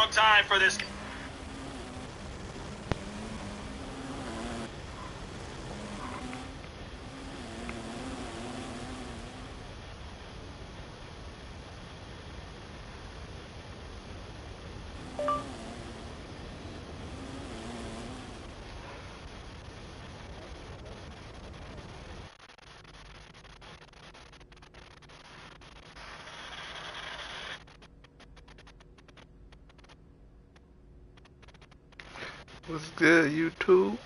wrong time for this. What's good, YouTube?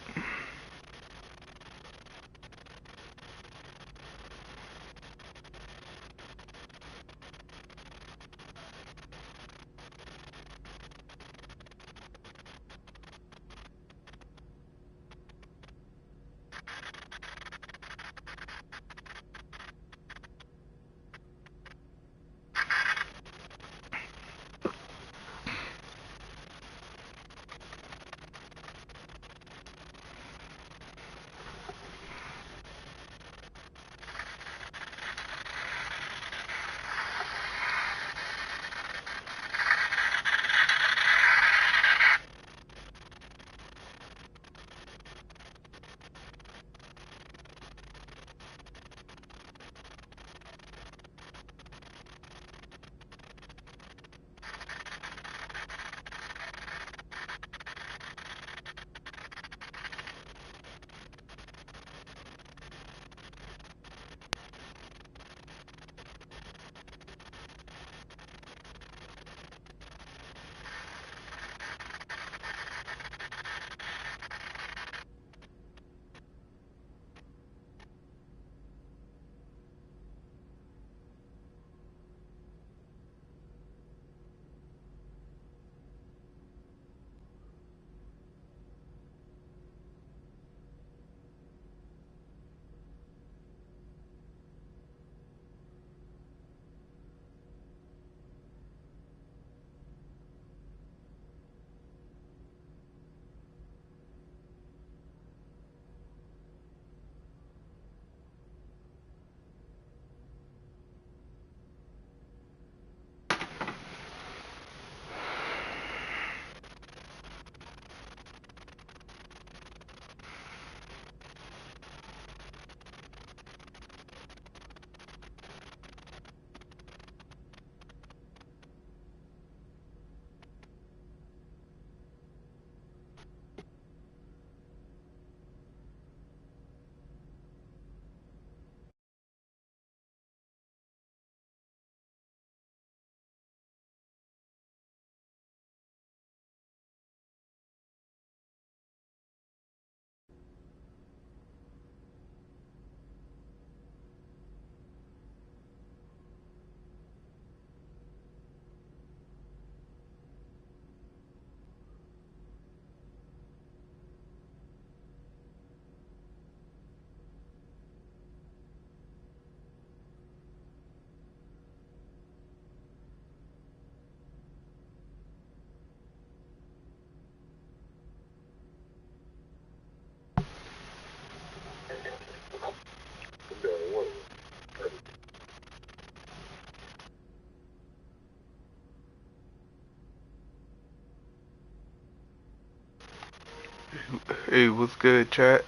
Hey, what's good, chat?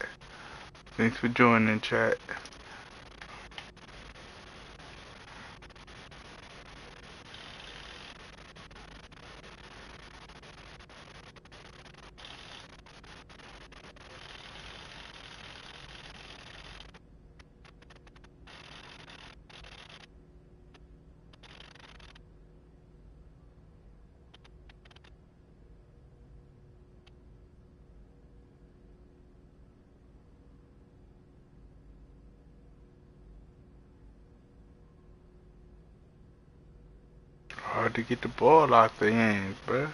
Thanks for joining, chat. Hard to get the ball out the hands, bruh.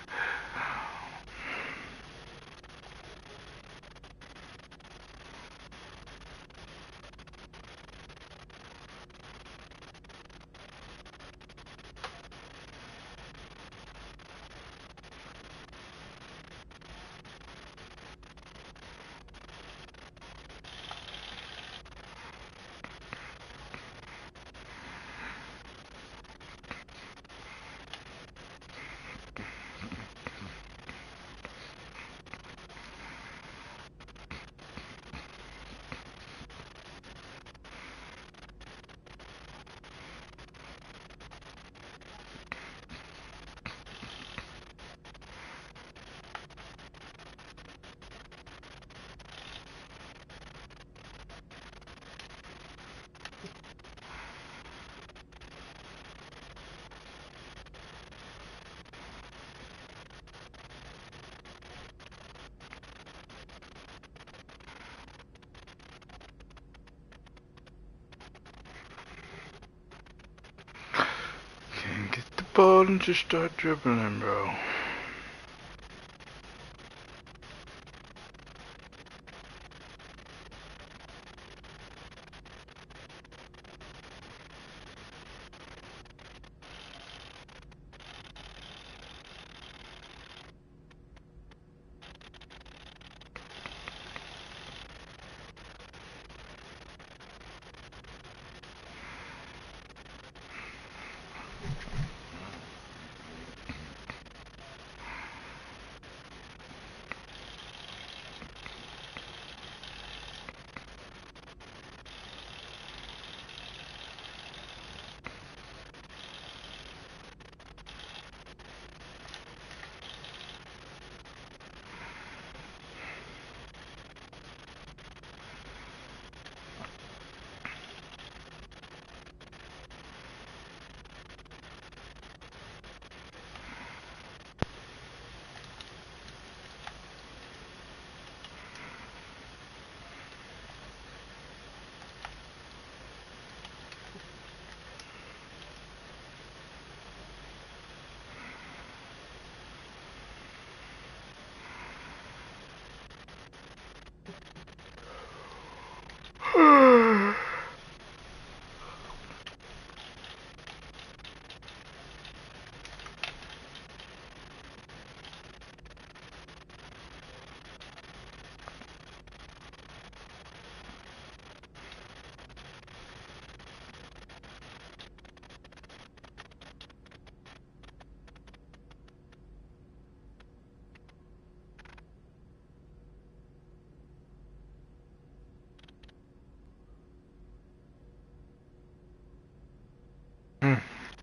ball and just start dribbling, bro.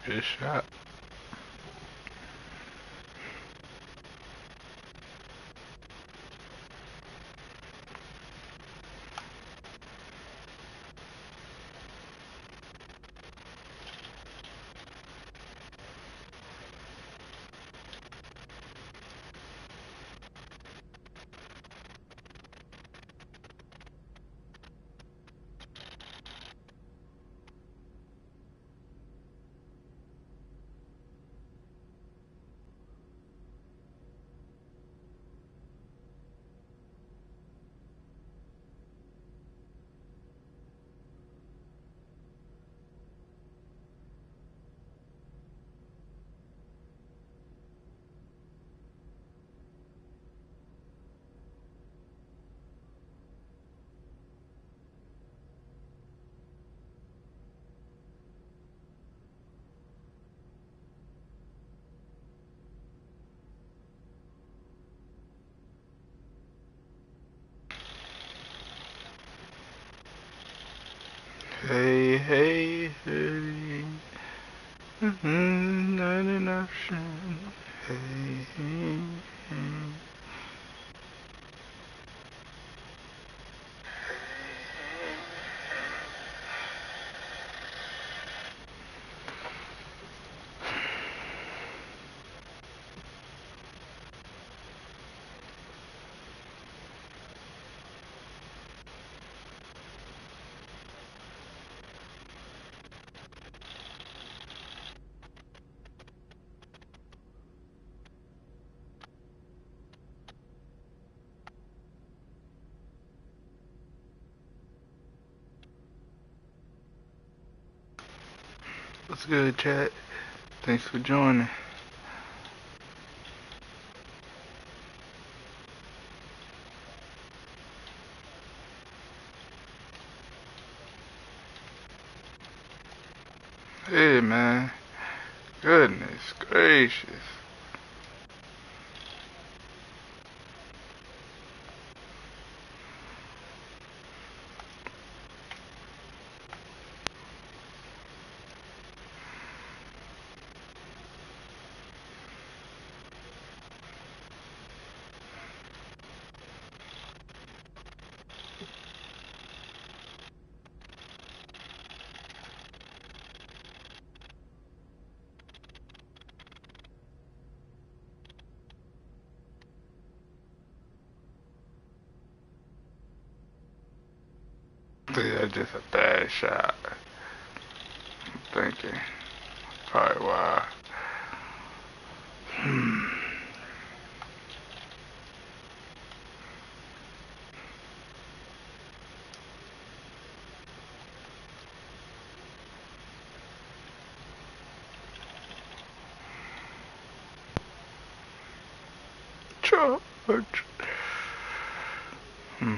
Good shot. Hey, hey, hey. Not an option. Hey, hey, hey. What's good, chat? Thanks for joining. Hey, man. Goodness gracious. Yeah, just a bad shot. I'm thinking. Probably why. charge. Hmm.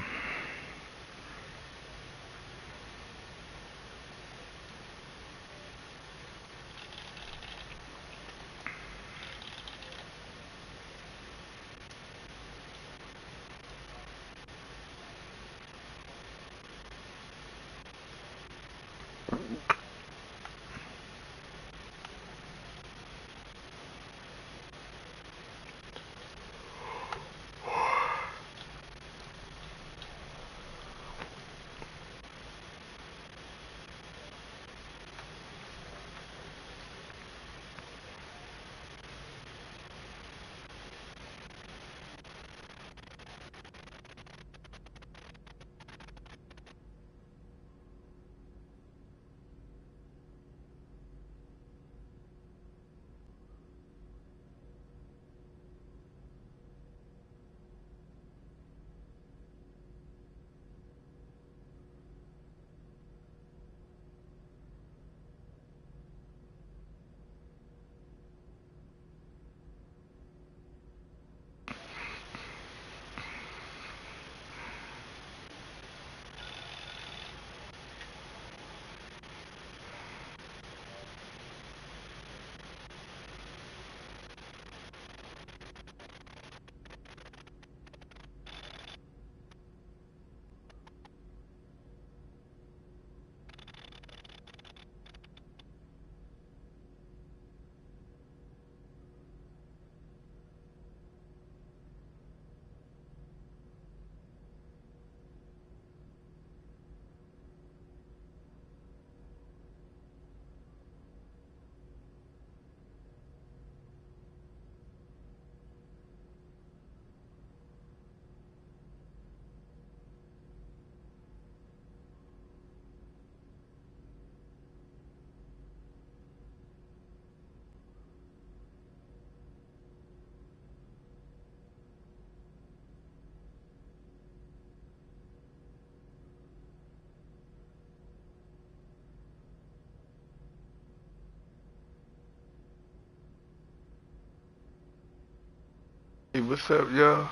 Hey, what's up, y'all?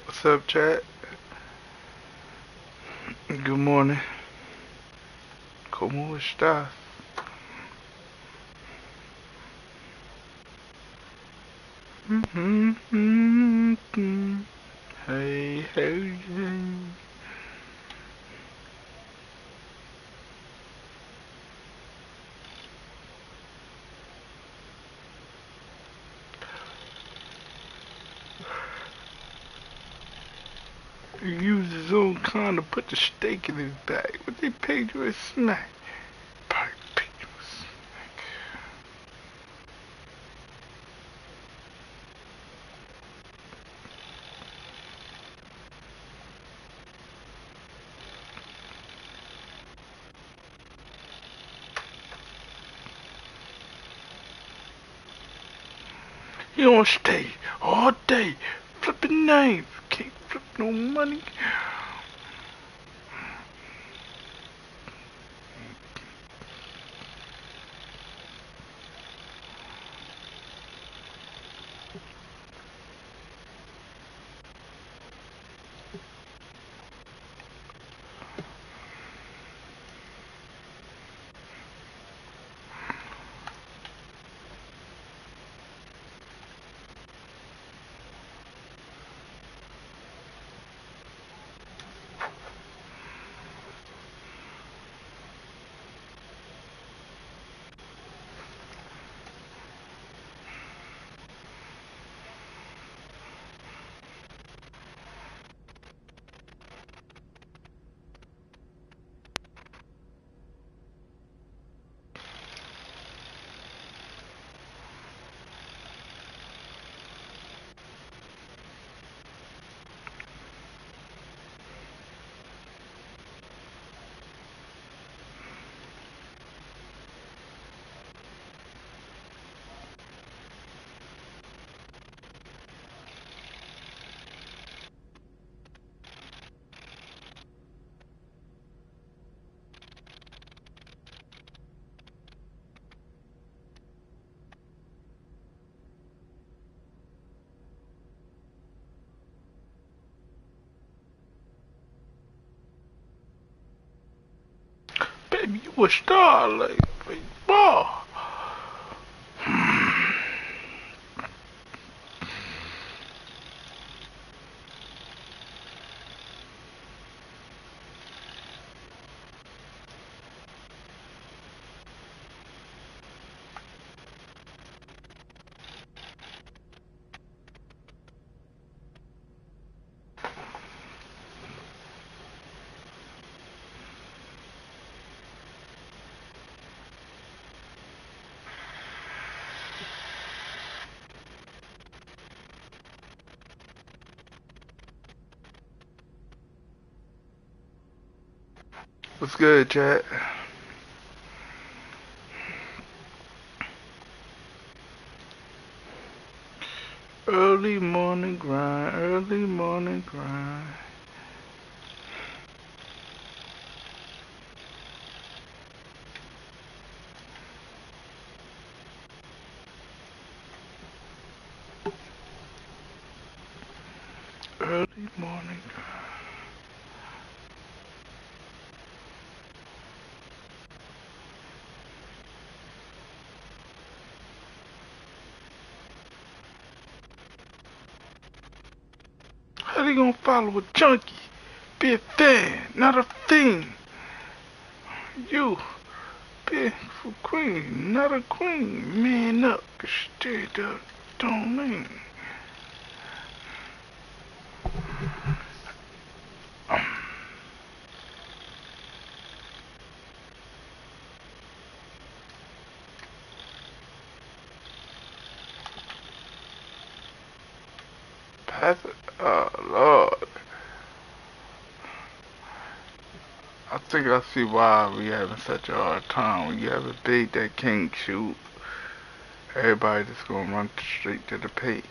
What's up, chat? Good morning. ¿Cómo estás? Hey, hey, hey. He used his own kind to put the steak in his bag. What they paid you a snack? Probably paid you a snack. You don't stay all day flipping names. Can't flip no money. baby. You a star like baseball. What's good, chat? Early morning grind, early morning grind. Early morning grind. How they gonna follow a junkie? Be a fan, not a thing. You be a queen, not a queen. Man up, straight up, don't mean. Pass it. Oh, Lord. I think I see why we having such a hard time. When you have a big that can't shoot, everybody just gonna run straight to the paint.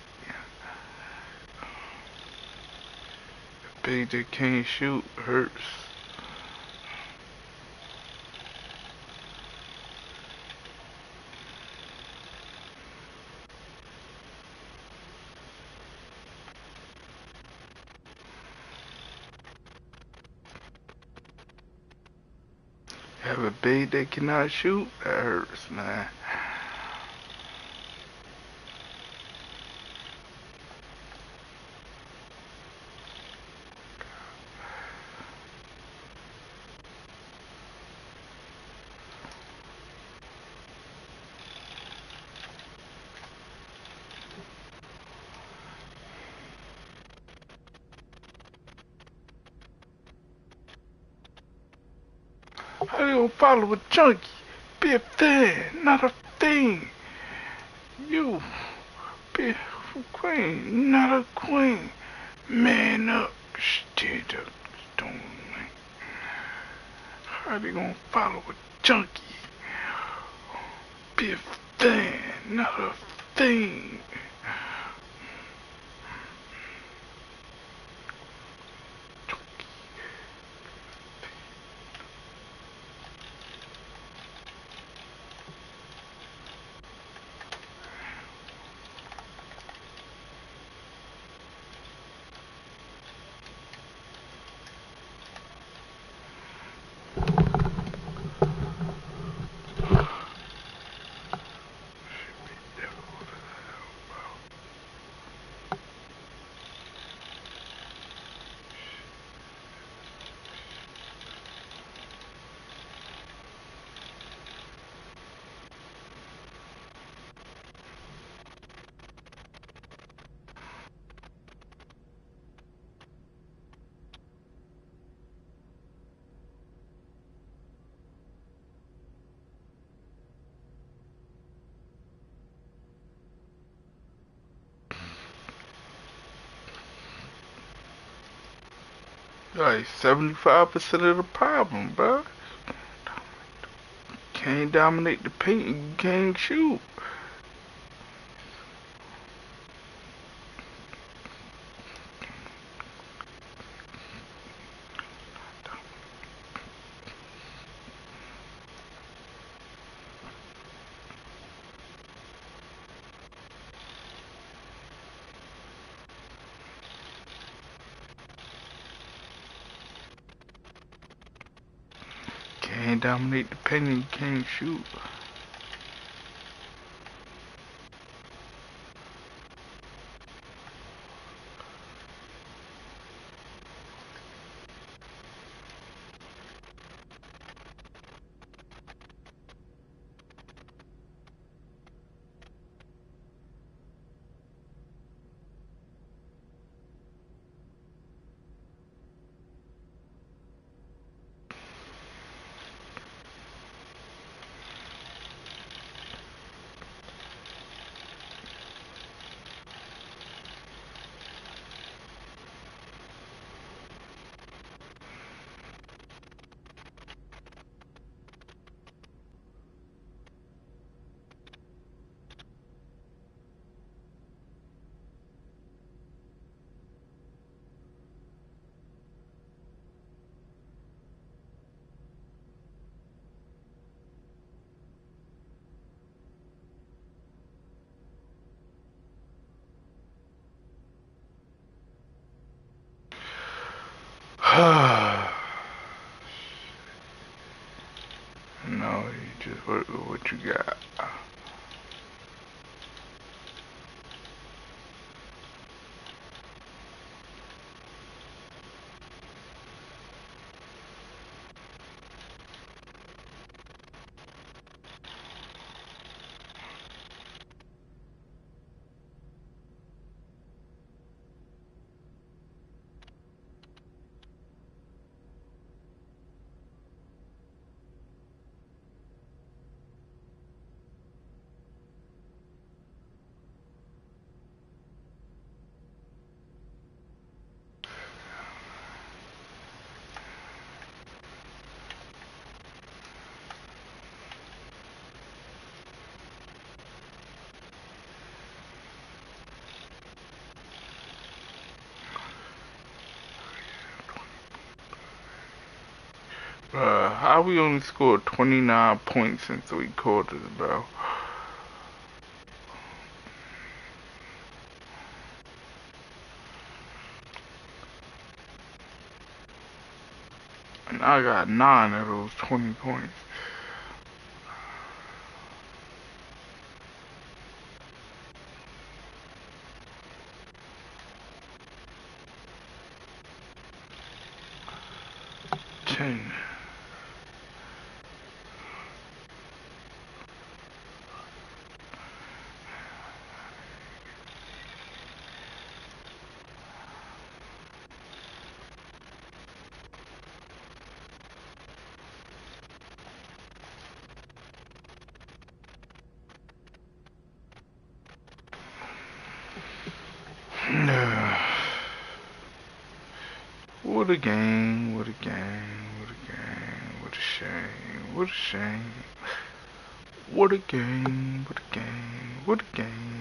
A big that can't shoot hurts. Have a big that cannot shoot, that hurts, man. How you gonna follow a junkie? Be a fan, not a thing. You be a queen, not a queen. Man up, stand up, don't. How they gonna follow a junkie? Be a fan, not a thing. Like 75% of the problem, bro. Can't dominate the paint and you can't shoot. can't dominate the paint and you can't shoot. No, you just what you got. How we only scored 29 points in 3 quarters, bro? And I got 9 of those 20 points. Ten. What a game, what a game, what a game, what a shame, what a shame. What a game, what a game, what a game.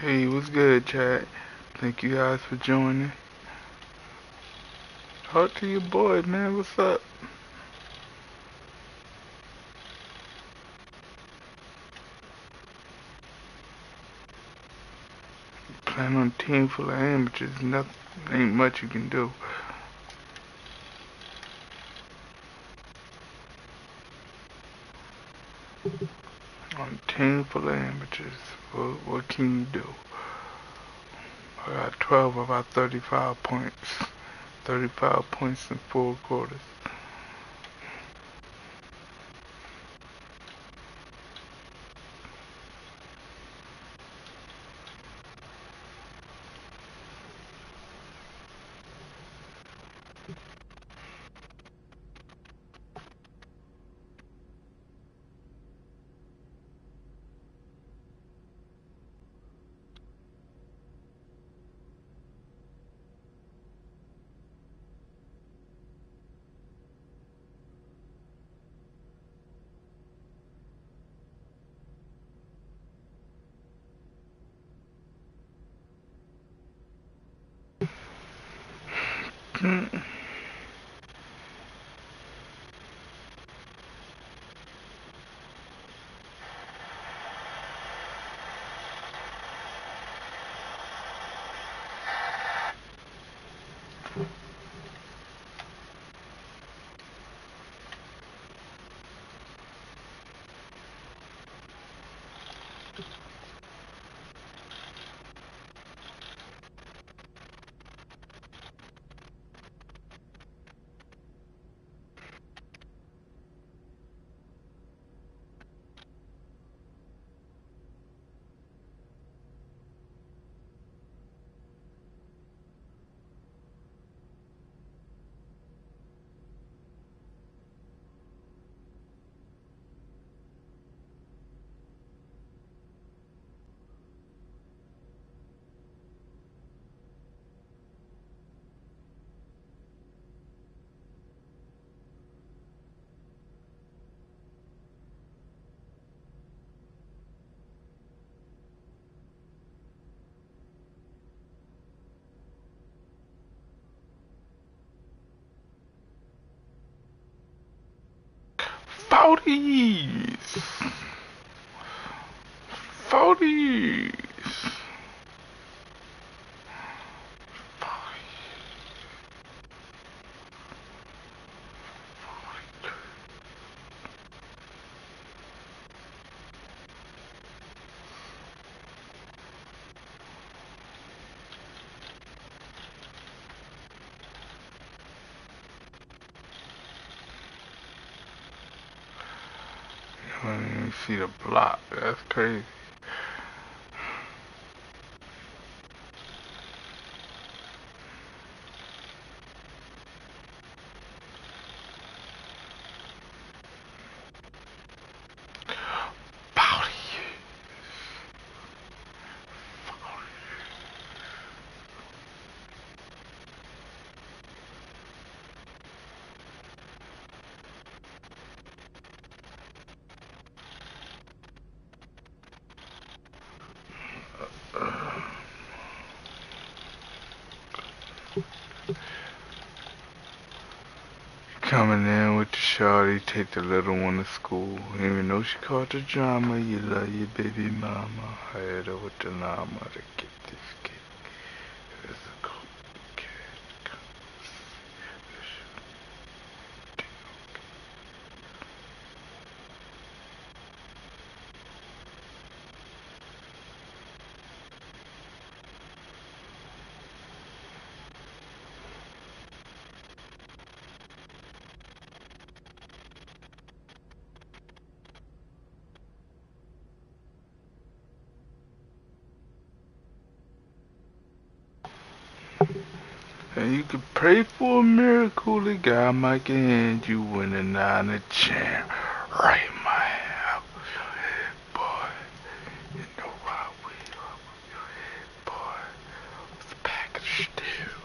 Hey, what's good, chat? Thank you guys for joining. Talk to your boy, man. What's up? Playing on a team full of amateurs. Nothing, ain't much you can do. On a team full of amateurs. What can you do? I got 12 of about 35 points. 35 points in 4 quarters. Forties! Forties! You don't even see the block. That's crazy. Forties! Coming in with the shawty, take the little one to school. Even though she caught the drama, you love your baby mama. I had her with the llama to get this kid. It's a cool kid. And you can pray for a miracle, the God might hand you when a nine a champ. Right in my hand. Boy, you know why we boy, it's a package deal.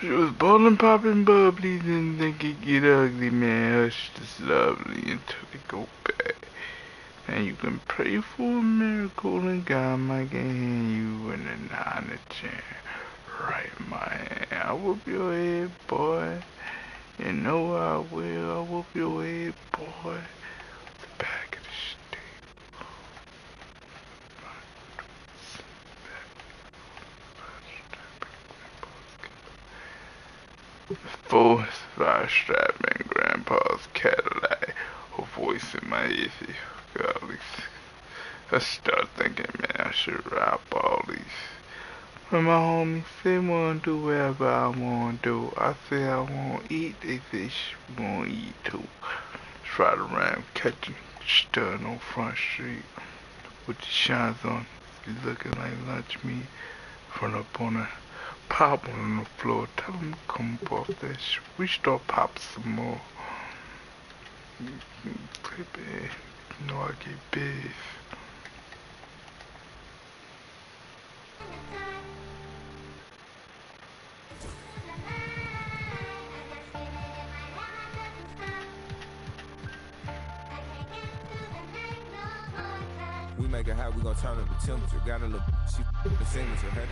It was ballin', poppin', bubbly, then think it get ugly, man. Hush, this lovely until it go bad. And you can pray for a miracle and God might can hand you in a 9 to 10. Right, my hand. I whoop your head, boy. You know I will. I whoop your head, boy. The back of the stick. Full 5-strapping grandpa's Cadillac. A voice in my ear. Golly. I start thinking, man, I should rap all these. When my homies say wanna do whatever I wanna do, I say I wanna eat, they say wanna eat too. Ride around catching stud on Front Street with the shines on, be looking like lunch meat. Run up on a pop on the floor, tell them to come up off that shit. We start pop some more. Baby, you know I get big. We make it hot, we gon' turn up the temperature. Got a little she the signature, had it.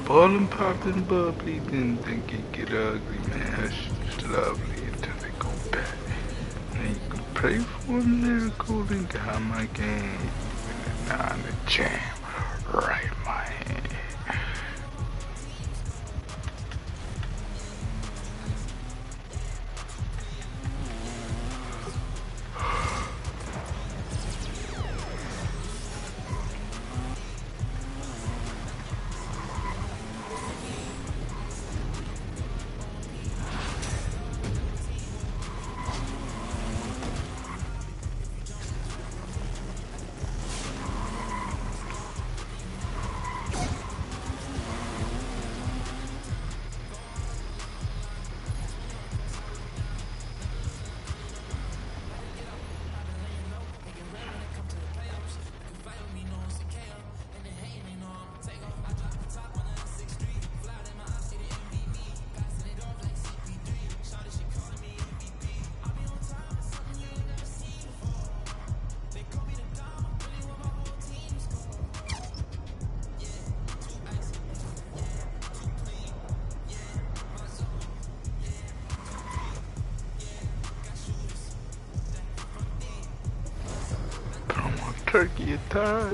Ballin', poppin', bubbly, then think it get ugly, man. It's lovely until they go bad. And you can pray for a miracle and God might can even a 9 to jam. Right, my hand. Turkey attire.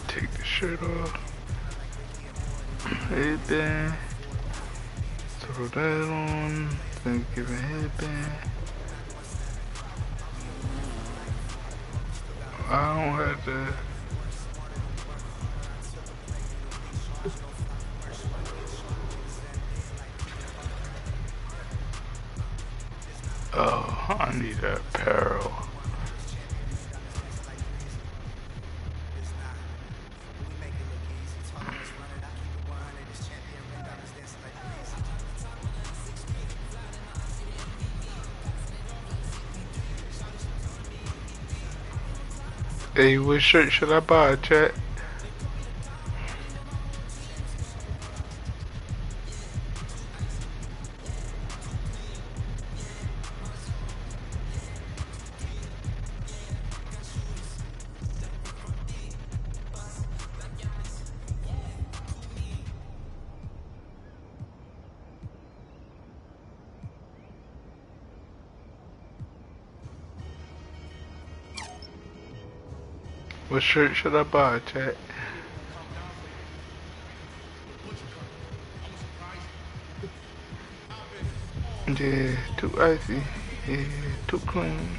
Take the shirt off. Headband. Throw that on. Then give a headband. I don't have to. Oh, I need that apparel. Hey, what shirt should I buy, chat? What shirt should I buy, chat? Yeah, too icy. Yeah, too clean.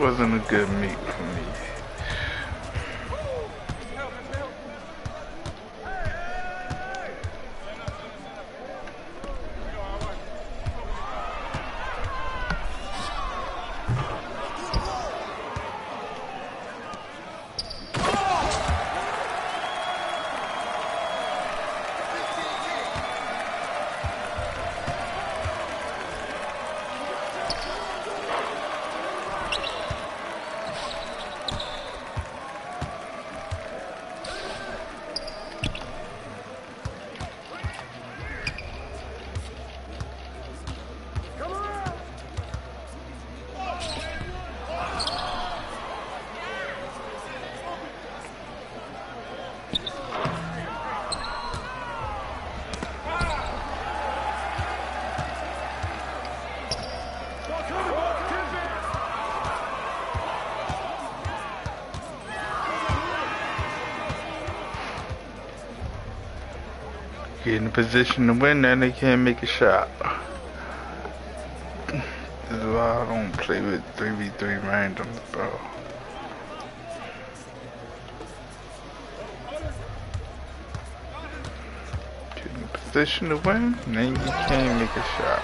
wasn't a good meet for me. Get in a position to win, then they can't make a shot. This is why I don't play with 3v3 randoms, bro. Get in a position to win, then you can't make a shot.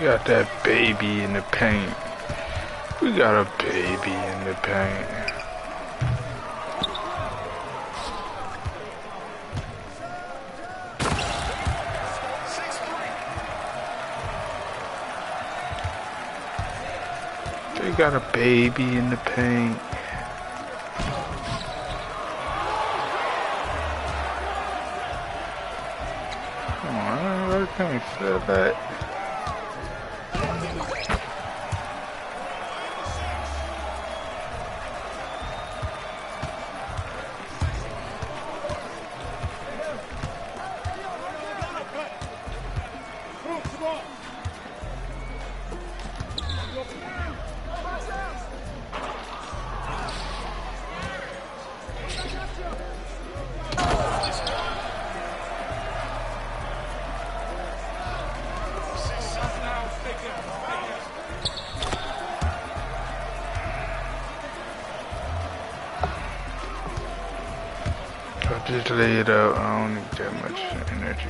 got that baby in the paint. We got a baby in the paint. They got a baby in the paint. Come on, I really can't feel that. I just lay it out. I don't need that much energy.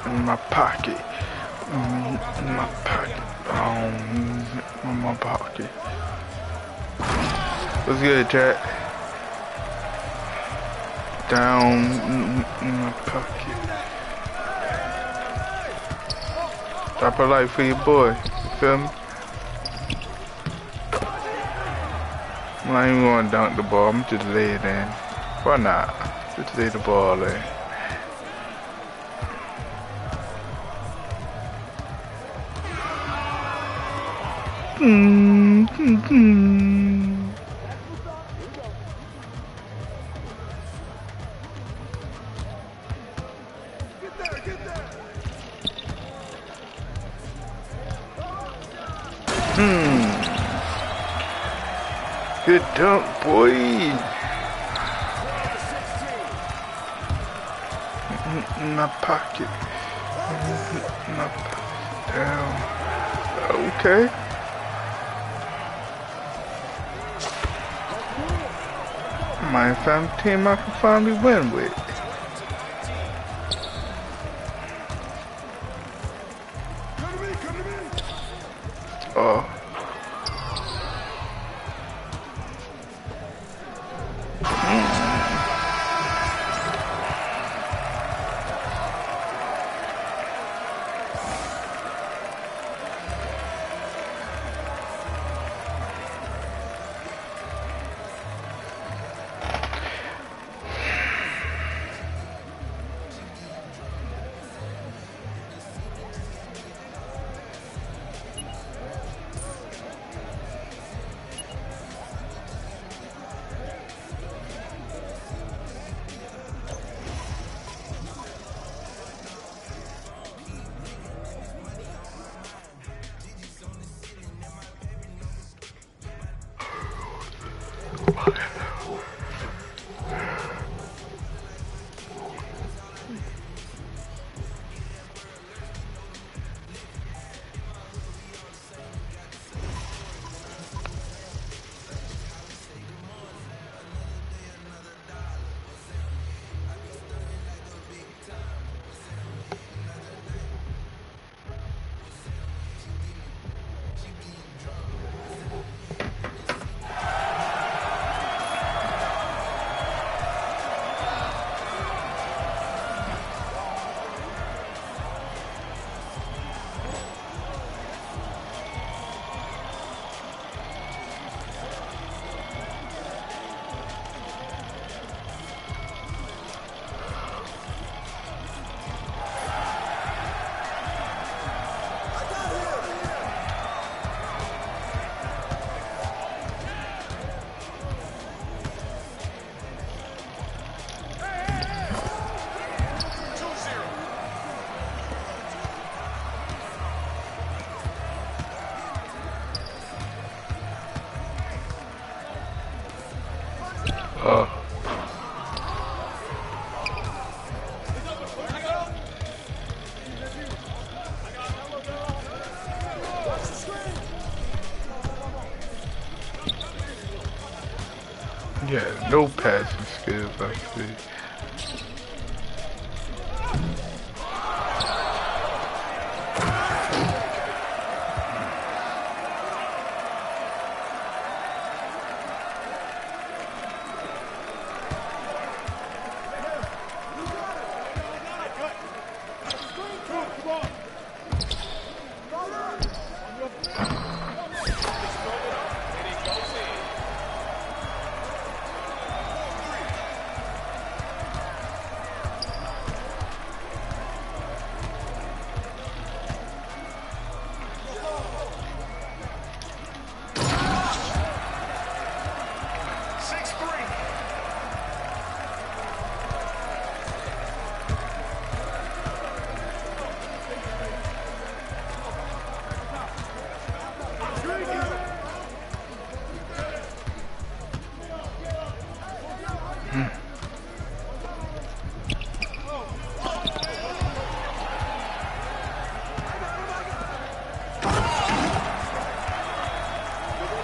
In my pocket. In my pocket. In my pocket. What's good, chat? Down in my pocket. Drop a like for your boy. You feel me? I'm not even gonna dunk the ball. I'm just lay it in. Why not? Just lay the ball in. Good dunk, boy. In my pocket. In my pocket. Down. Okay. My family team I can finally win with. Oh. Yeah, no passing skills, I see.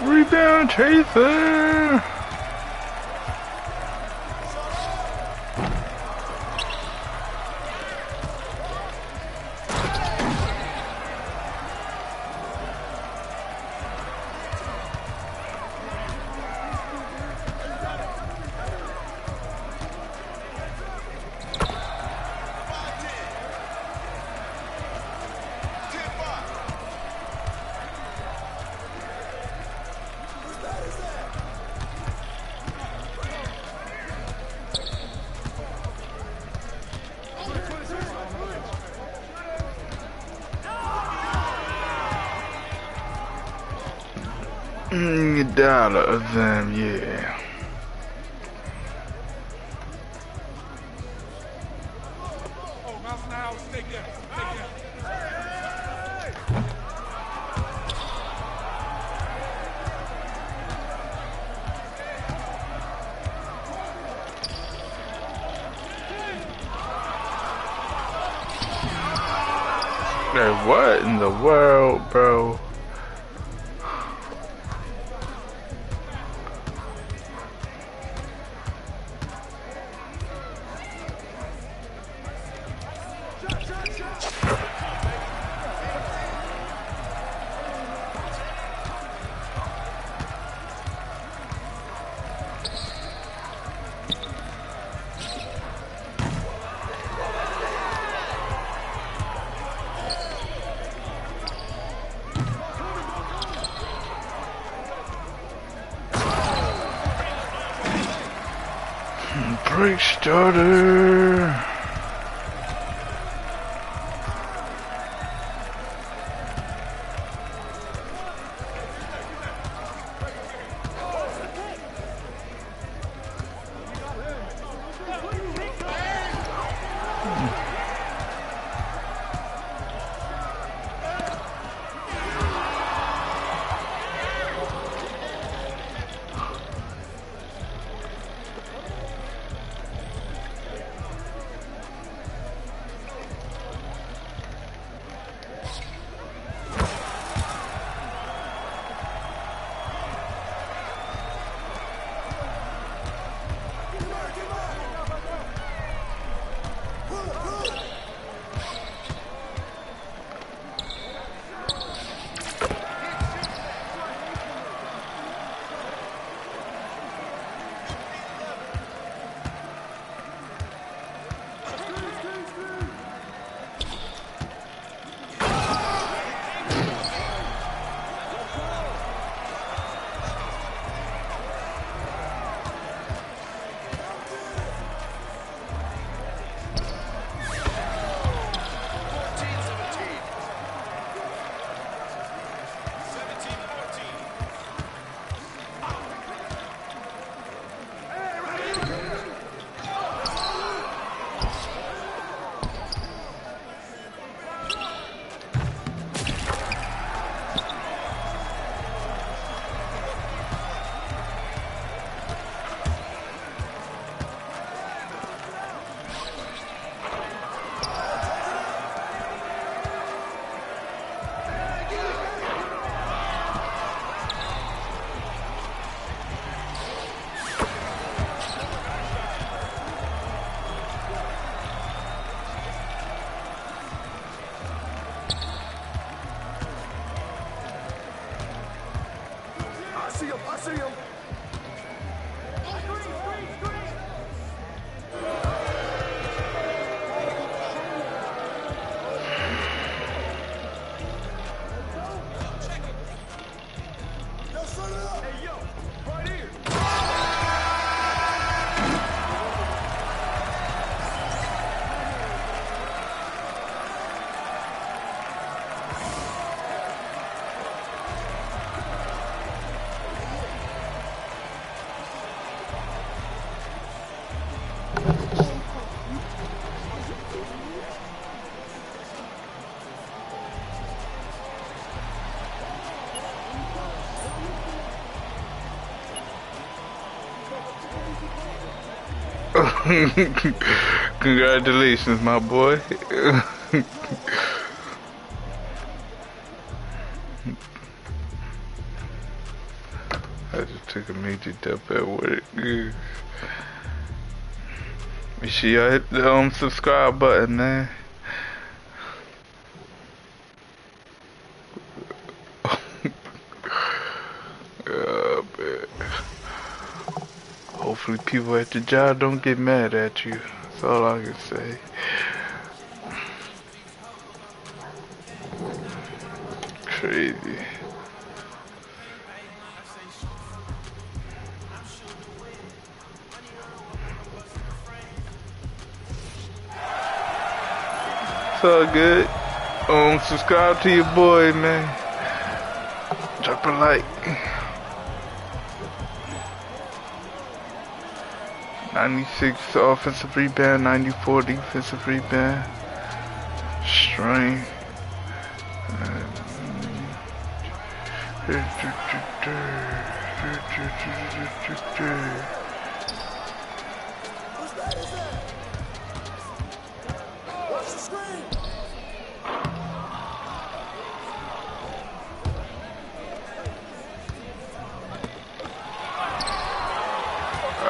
Rebound chaser. $1 of them, yeah. Like, what in the world, bro? Break starter. Congratulations, my boy. I just took a major dip at work. Make sure y'all hit the subscribe button, man. Oh, man. Hopefully people at the job don't get mad at you. That's all I can say. Crazy. It's all good. Subscribe to your boy, man. Drop a like. 96 offensive rebound, 94 defensive rebound. Strength.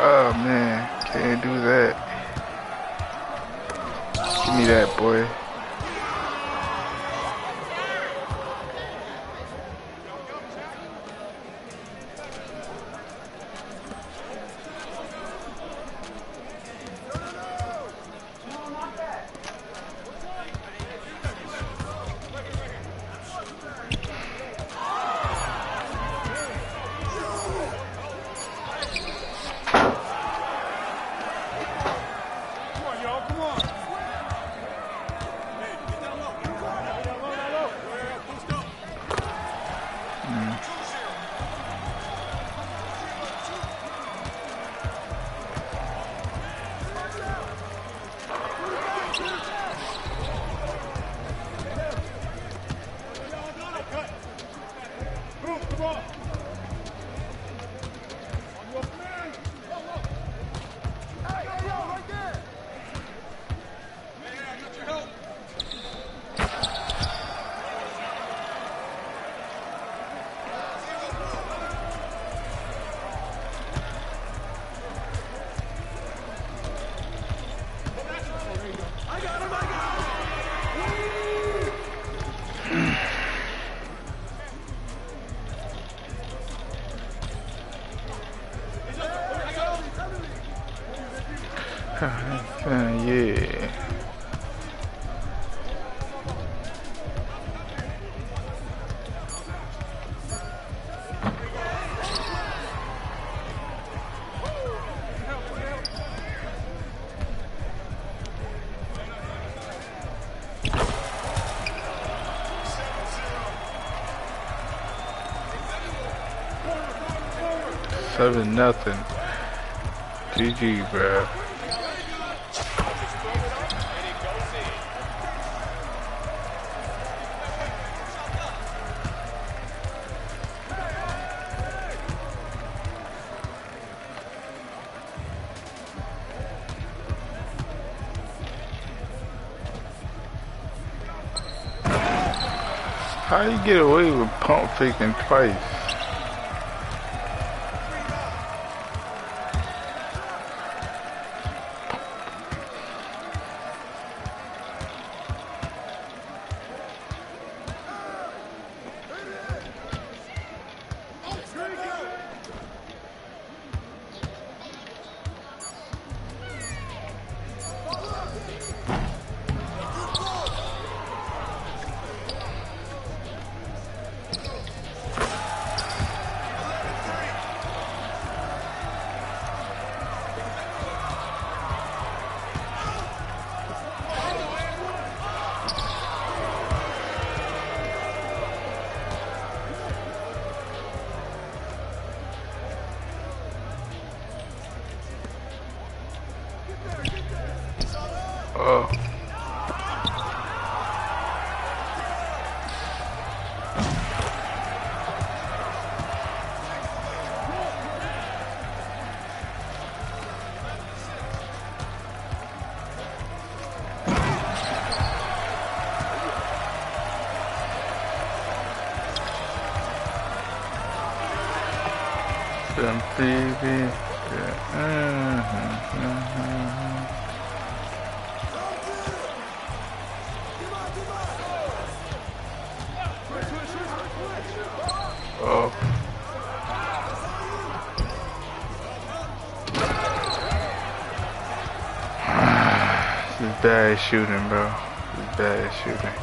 Oh man, can't do that. Give me that, boy. Yeah. Seven nothing. GG, bro. How you get away with pump faking twice? Oh. Some baby. Oh. This is bad shooting, bro. This is bad shooting.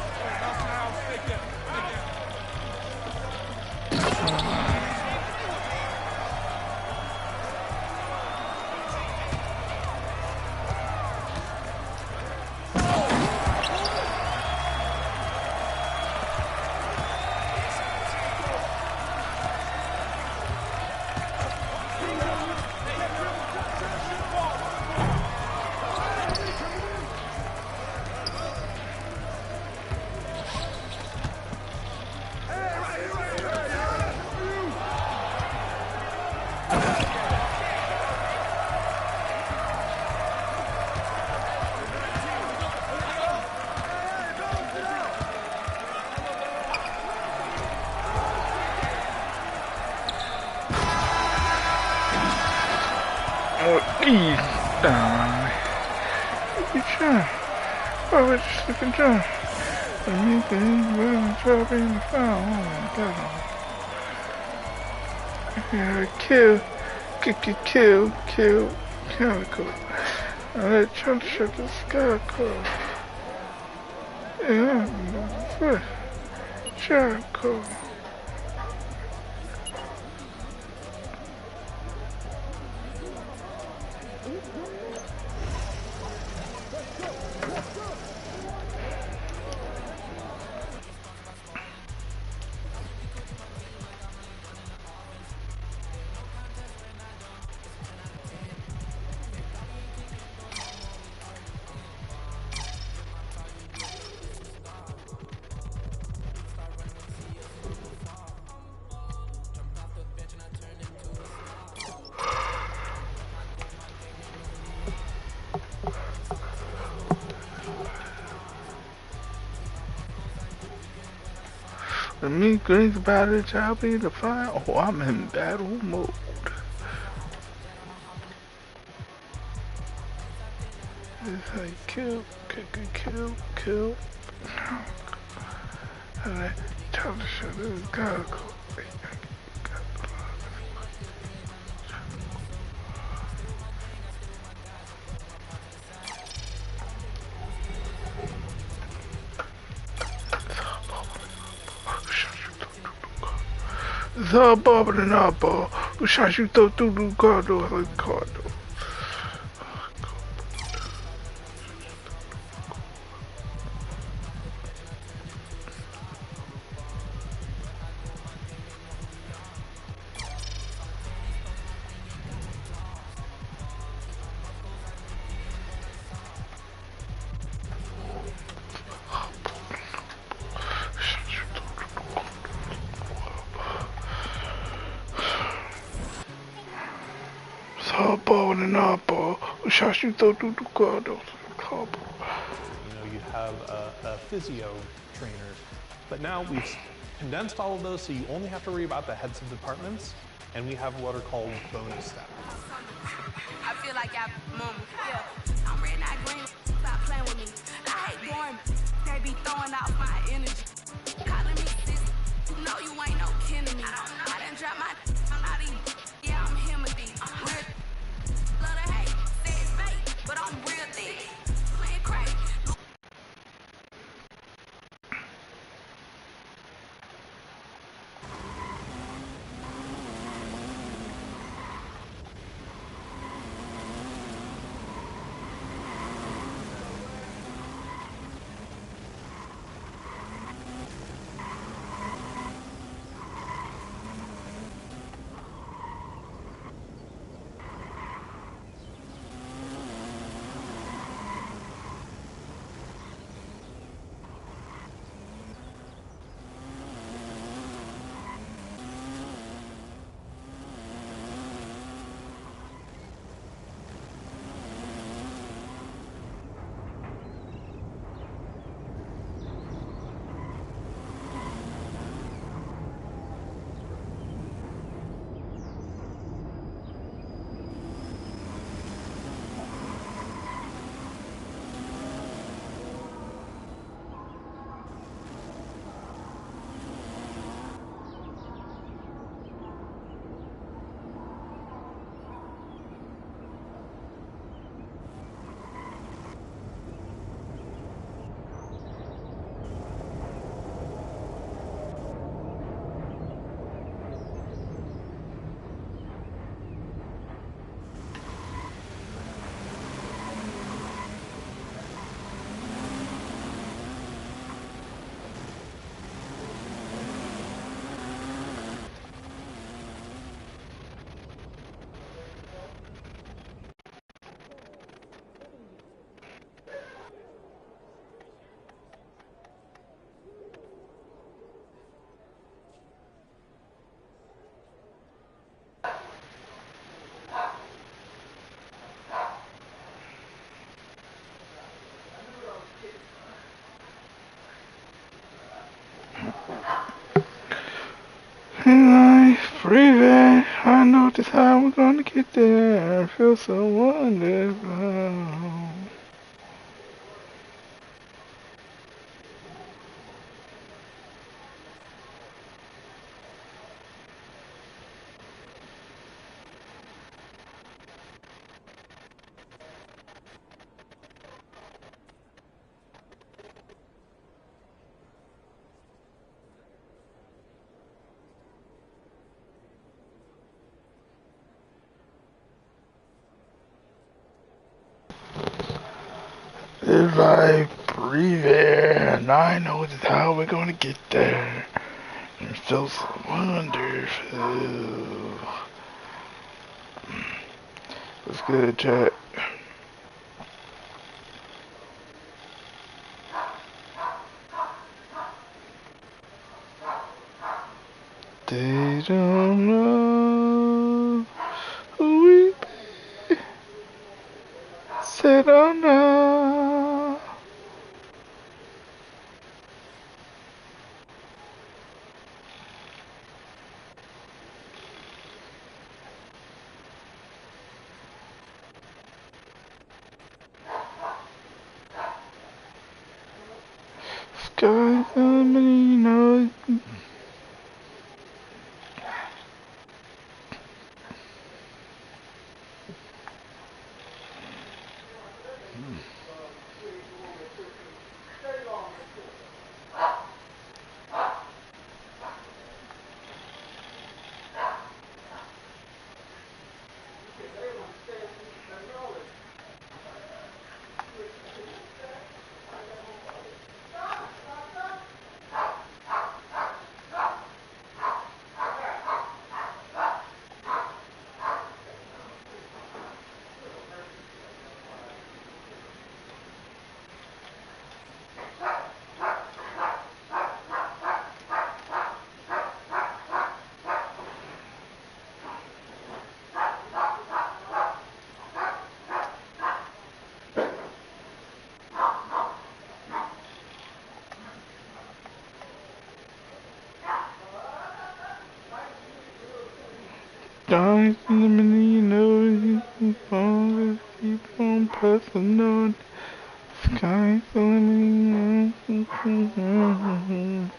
Oh, ease down. Good job. Oh, we're just looking down. And you can really drop in the foul. Oh my god. Yeah, kill. Calico. And let's try to shut this guy close. Yeah, good. Jericho. The me green's about it, I'll be the fire. Oh, I'm in battle mode. It's like kill. Alright, tell the shit, this gotta go. The bubbling up, who shot you through the car door, like car door. Ball and not ball. Who shot you through the car door? You know, you have a physio trainer, but now we've condensed all of those so you only have to worry about the heads of departments, and we have what are called bonus staff. I feel like I'm yeah. I'm red, not green. Stop playing with me. I hate boring. They be throwing out my energy. Calling me sis. You know you ain't no kin to me. I done dropped my. I'm not even. Yeah, I'm Himothy. I'm real. Love to hate. Say it's fake, but I'm real thick. Playing crack. breathing. I know just how we're gonna get there. I feel so wonderful. Live life, breathe air, and I know just how we're gonna get there. It feels so wonderful. What's good, chat? They don't know who we be. Said, oh no. Sky, you know. Guys, you know, you keep on pressing on. Sky, you know.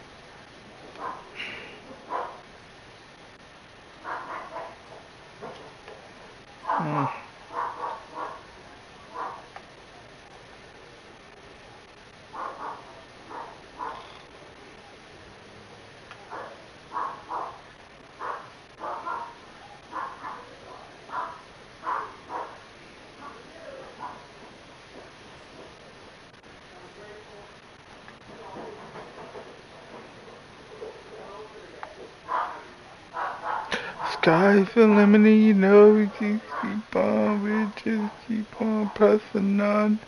Sky's the limit, you know, we just keep on pressing on.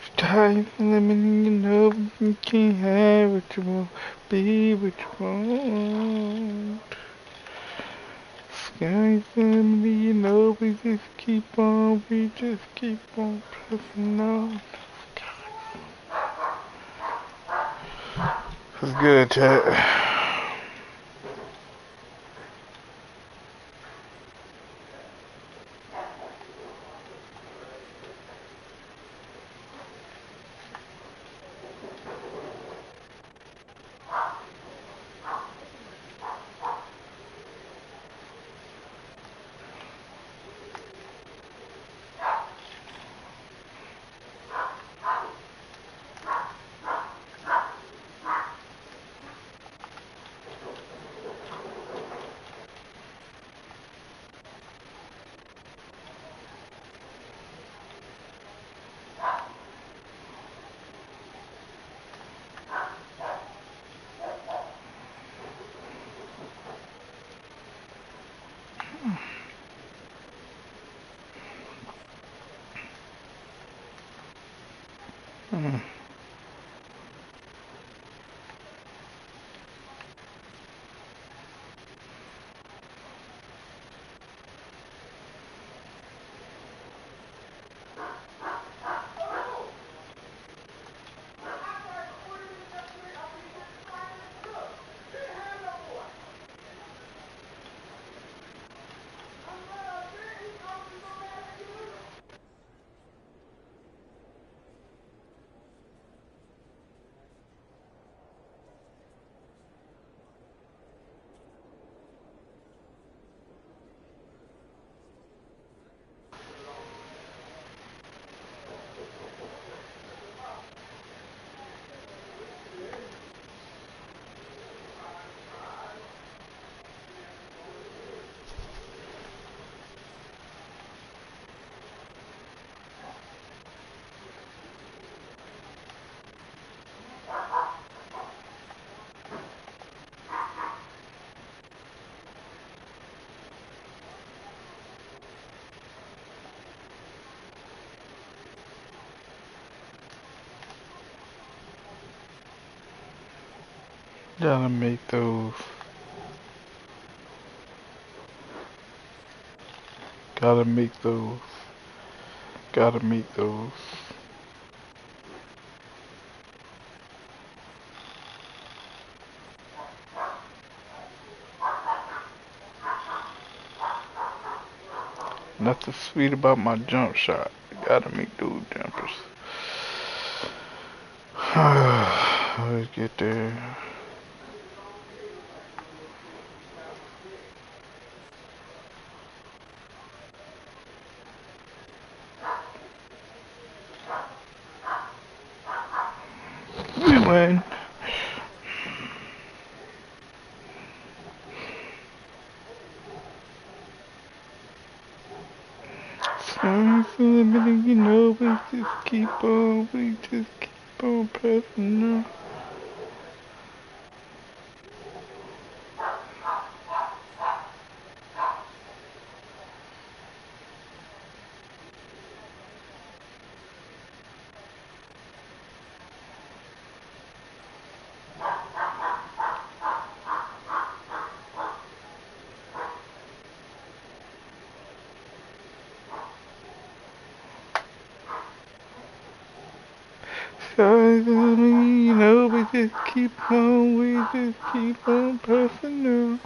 Sky's the limit, you know, we can't have what you want, be what you want. Sky's the limit, you know, we just keep on pressing on. That's good, chat. Gotta make those. Gotta make those. Gotta make those. Nothing sweet about my jump shot. Gotta make those jumpers. Let's get there. We win. Sorry for the minute, you know, we just keep on pressing on. Sorry for the minute, you know, we just keep on pressing on.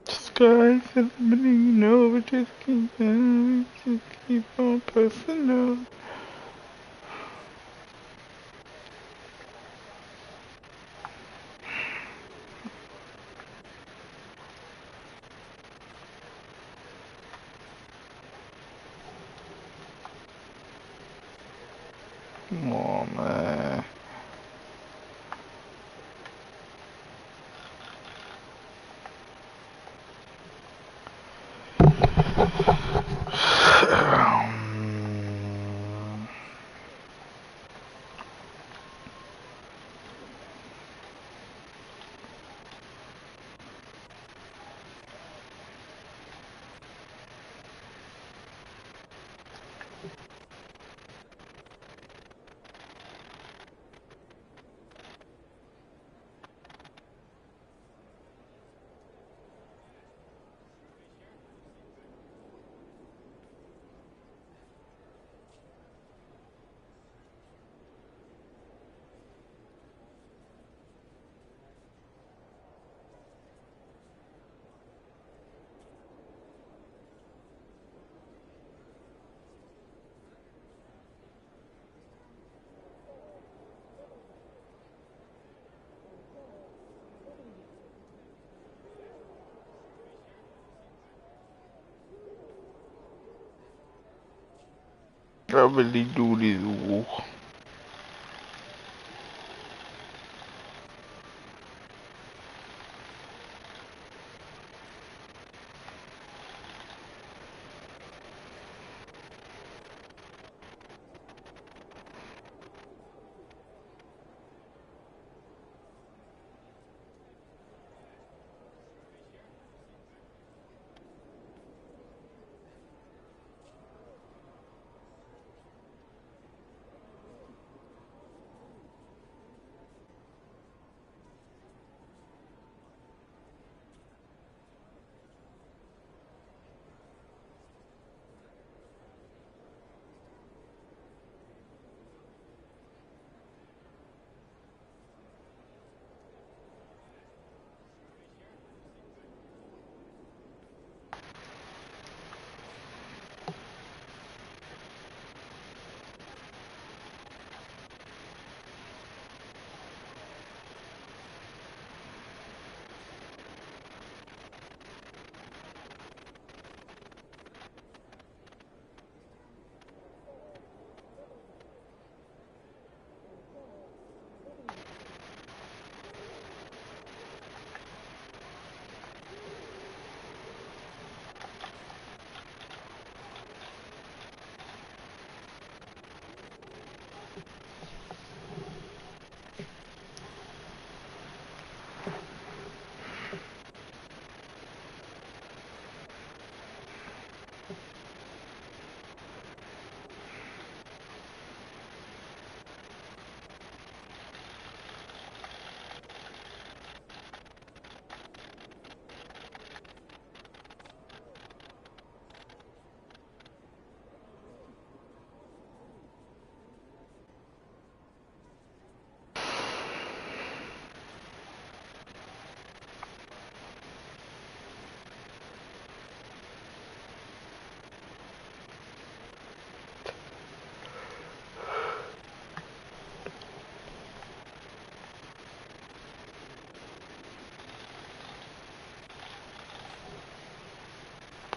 Skies and the minute, you know, we just keep on pressing on. Come on, man. I really do this.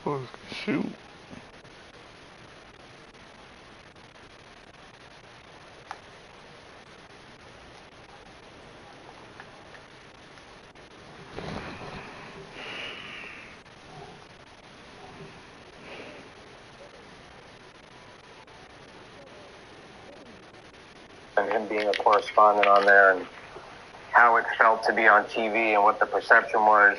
Woo. Shoot. And him being a correspondent on there and how it felt to be on TV and what the perception was.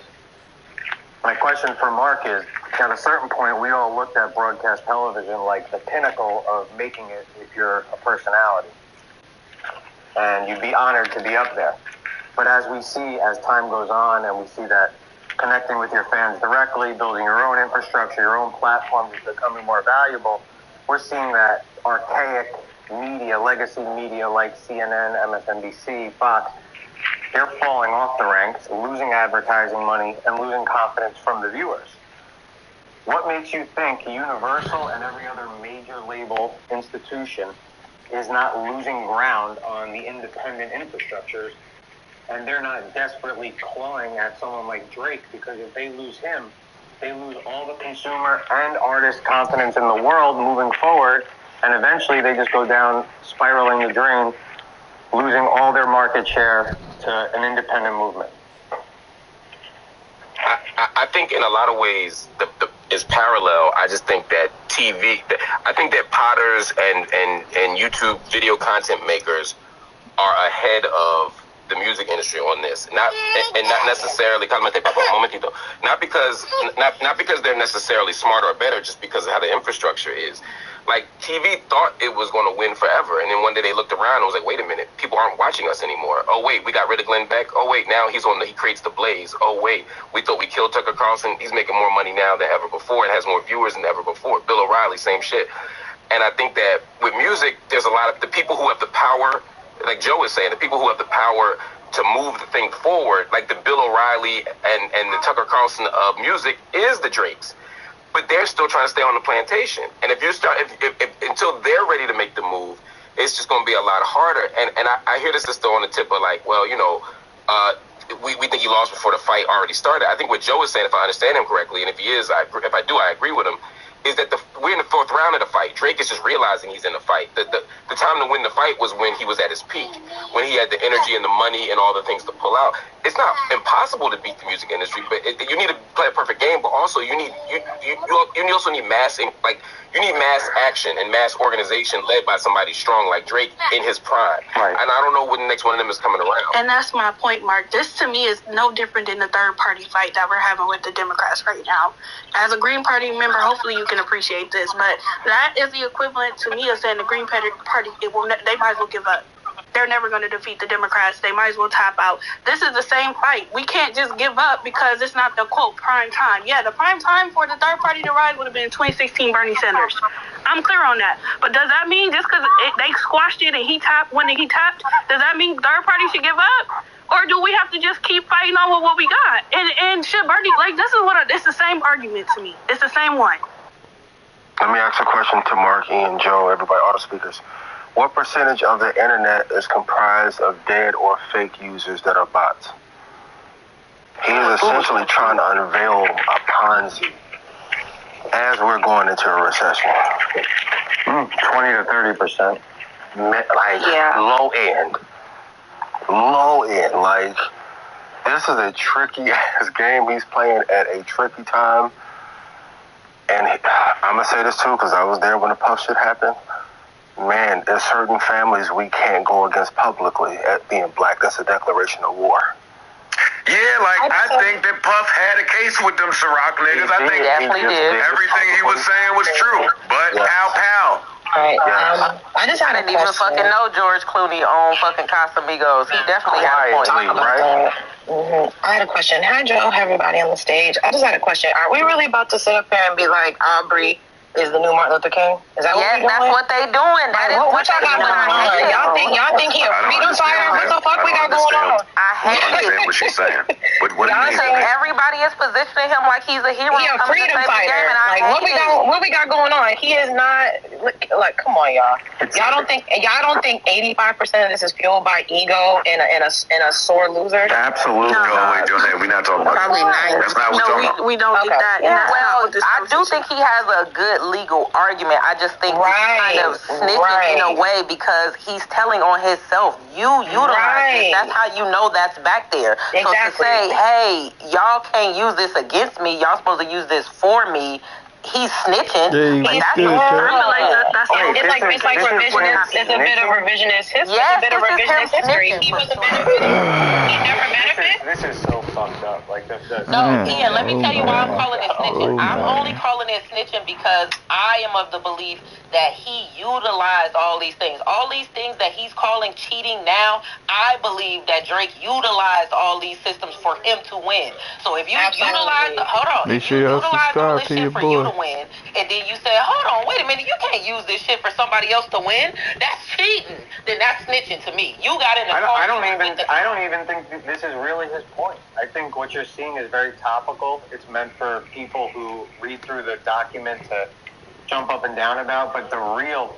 My question for Mark is, at a certain point, we all looked at broadcast television like the pinnacle of making it if you're a personality. And you'd be honored to be up there. But as we see, as time goes on, and we see that connecting with your fans directly, building your own infrastructure, your own platform is becoming more valuable, we're seeing that archaic media, legacy media like CNN, MSNBC, Fox, they're falling off the ranks, losing advertising money, and losing confidence from the viewers. What makes you think Universal and every other major label institution is not losing ground on the independent infrastructures, and they're not desperately clawing at someone like Drake? Because if they lose him, they lose all the consumer and artist confidence in the world moving forward, and eventually they just go down, spiraling the drain, losing all their market share to an independent movement. I think in a lot of ways it's parallel. I just think that I think that potters and YouTube video content makers are ahead of the music industry on this, not necessarily not because they're necessarily smarter or better, just because of how the infrastructure is. Like, TV thought it was going to win forever, and then one day they looked around and was like, wait a minute, people aren't watching us anymore. Oh wait, we got rid of Glenn Beck. Oh wait, now he creates the Blaze. Oh wait, we thought we killed Tucker Carlson. He's making more money now than ever before and has more viewers than ever before. Bill O'Reilly, same shit. And I think that with music, there's a lot of the people who have the power, like Joe is saying, the people who have the power to move the thing forward, like the Bill O'Reilly and the Tucker Carlson of music, is the Drakes. But they're still trying to stay on the plantation. And if until they're ready to make the move, it's just going to be a lot harder. And I hear this still on the tip of like, well, we think he lost before the fight already started. I think what Joe is saying, if I understand him correctly, and if he is, I agree with him, is that we're in the 4th round of the fight. Drake is just realizing he's in the fight. The time to win the fight was when he was at his peak, when he had the energy and the money and all the things to pull out. It's not impossible to beat the music industry, but you need to play a perfect game. But also you also need mass action and mass organization led by somebody strong like Drake in his prime. Right. And I don't know when the next one of them is coming around. And that's my point, Mark. This to me is no different than the third party fight that we're having with the Democrats right now. As a Green Party member, hopefully you can appreciate this, but that is the equivalent to me of saying the Green Party they might as well give up. They're never going to defeat the Democrats. They might as well tap out. This is the same fight. We can't just give up because it's not the, quote, prime time. Yeah, the prime time for the third party to rise would have been 2016 Bernie Sanders. I'm clear on that. But does that mean just because they squashed it and he tapped, does that mean third party should give up? Or do we have to just keep fighting on with what we got? And should Bernie, it's the same argument to me. It's the same one. Let me ask a question to Mark, Ian, Joe, everybody, all the speakers. What percentage of the internet is comprised of dead or fake users that are bots? He is essentially trying to unveil a Ponzi as we're going into a recession. 20 to 30%. Low end. Like, this is a tricky ass game he's playing at a tricky time. And I'm going to say this too, because I was there when the puff shit happened. Man, there's certain families we can't go against publicly at being black. That's a declaration of war. Yeah, I think that Puff had a case with them Ciroc niggas. I think everything he was saying was true. But pow. Right. I just had a question. I didn't even fucking know George Clooney owned fucking Casamigos. He definitely had a point. Right? I had a question. Hi, Joe. Hi, everybody on the stage. I just had a question. Are we really about to sit up here and be like, Aubrey is the new Martin Luther King? Is that what we're doing? That's what they doing. That is what y'all got going on? Y'all think he a freedom fighter? What the fuck we got going on? I hate understand what she's saying. What do you mean? Everybody is positioning him like he's a hero. He a freedom fighter. Like what we got going on? He is not. Like, come on, y'all. Y'all don't think 85% of this is fueled by ego and a sore loser? Absolutely. No, wait, Jonah, we're not talking about probably that. That's not what we're talking about. We don't think that. Yeah. Well, I do think he has a good legal argument. I just think he's kind of snitching in a way because he's telling on himself. You utilize it. That's how you know that's back there. Exactly. So to say, hey, y'all can't use this against me. Y'all supposed to use this for me. He's snitching. It's like revisionist. It's a bit of revisionist history. Yes, it's a bit of revisionist history. He was a benefit. He never benefited. This is so fucked up. Like No, Ian, let me tell you why I'm calling it snitching. I'm only calling it snitching because I am of the belief that he utilized all these things. All these things that he's calling cheating now, I believe that Drake utilized all these systems for him to win. So if you utilize make sure you subscribe to your boy. Win, and then you say, hold on, wait a minute, you can't use this shit for somebody else to win. That's cheating. Then that's snitching to me. You got in the I don't even think this is really his point. I think what you're seeing is very topical. It's meant for people who read through the document to jump up and down about, but the real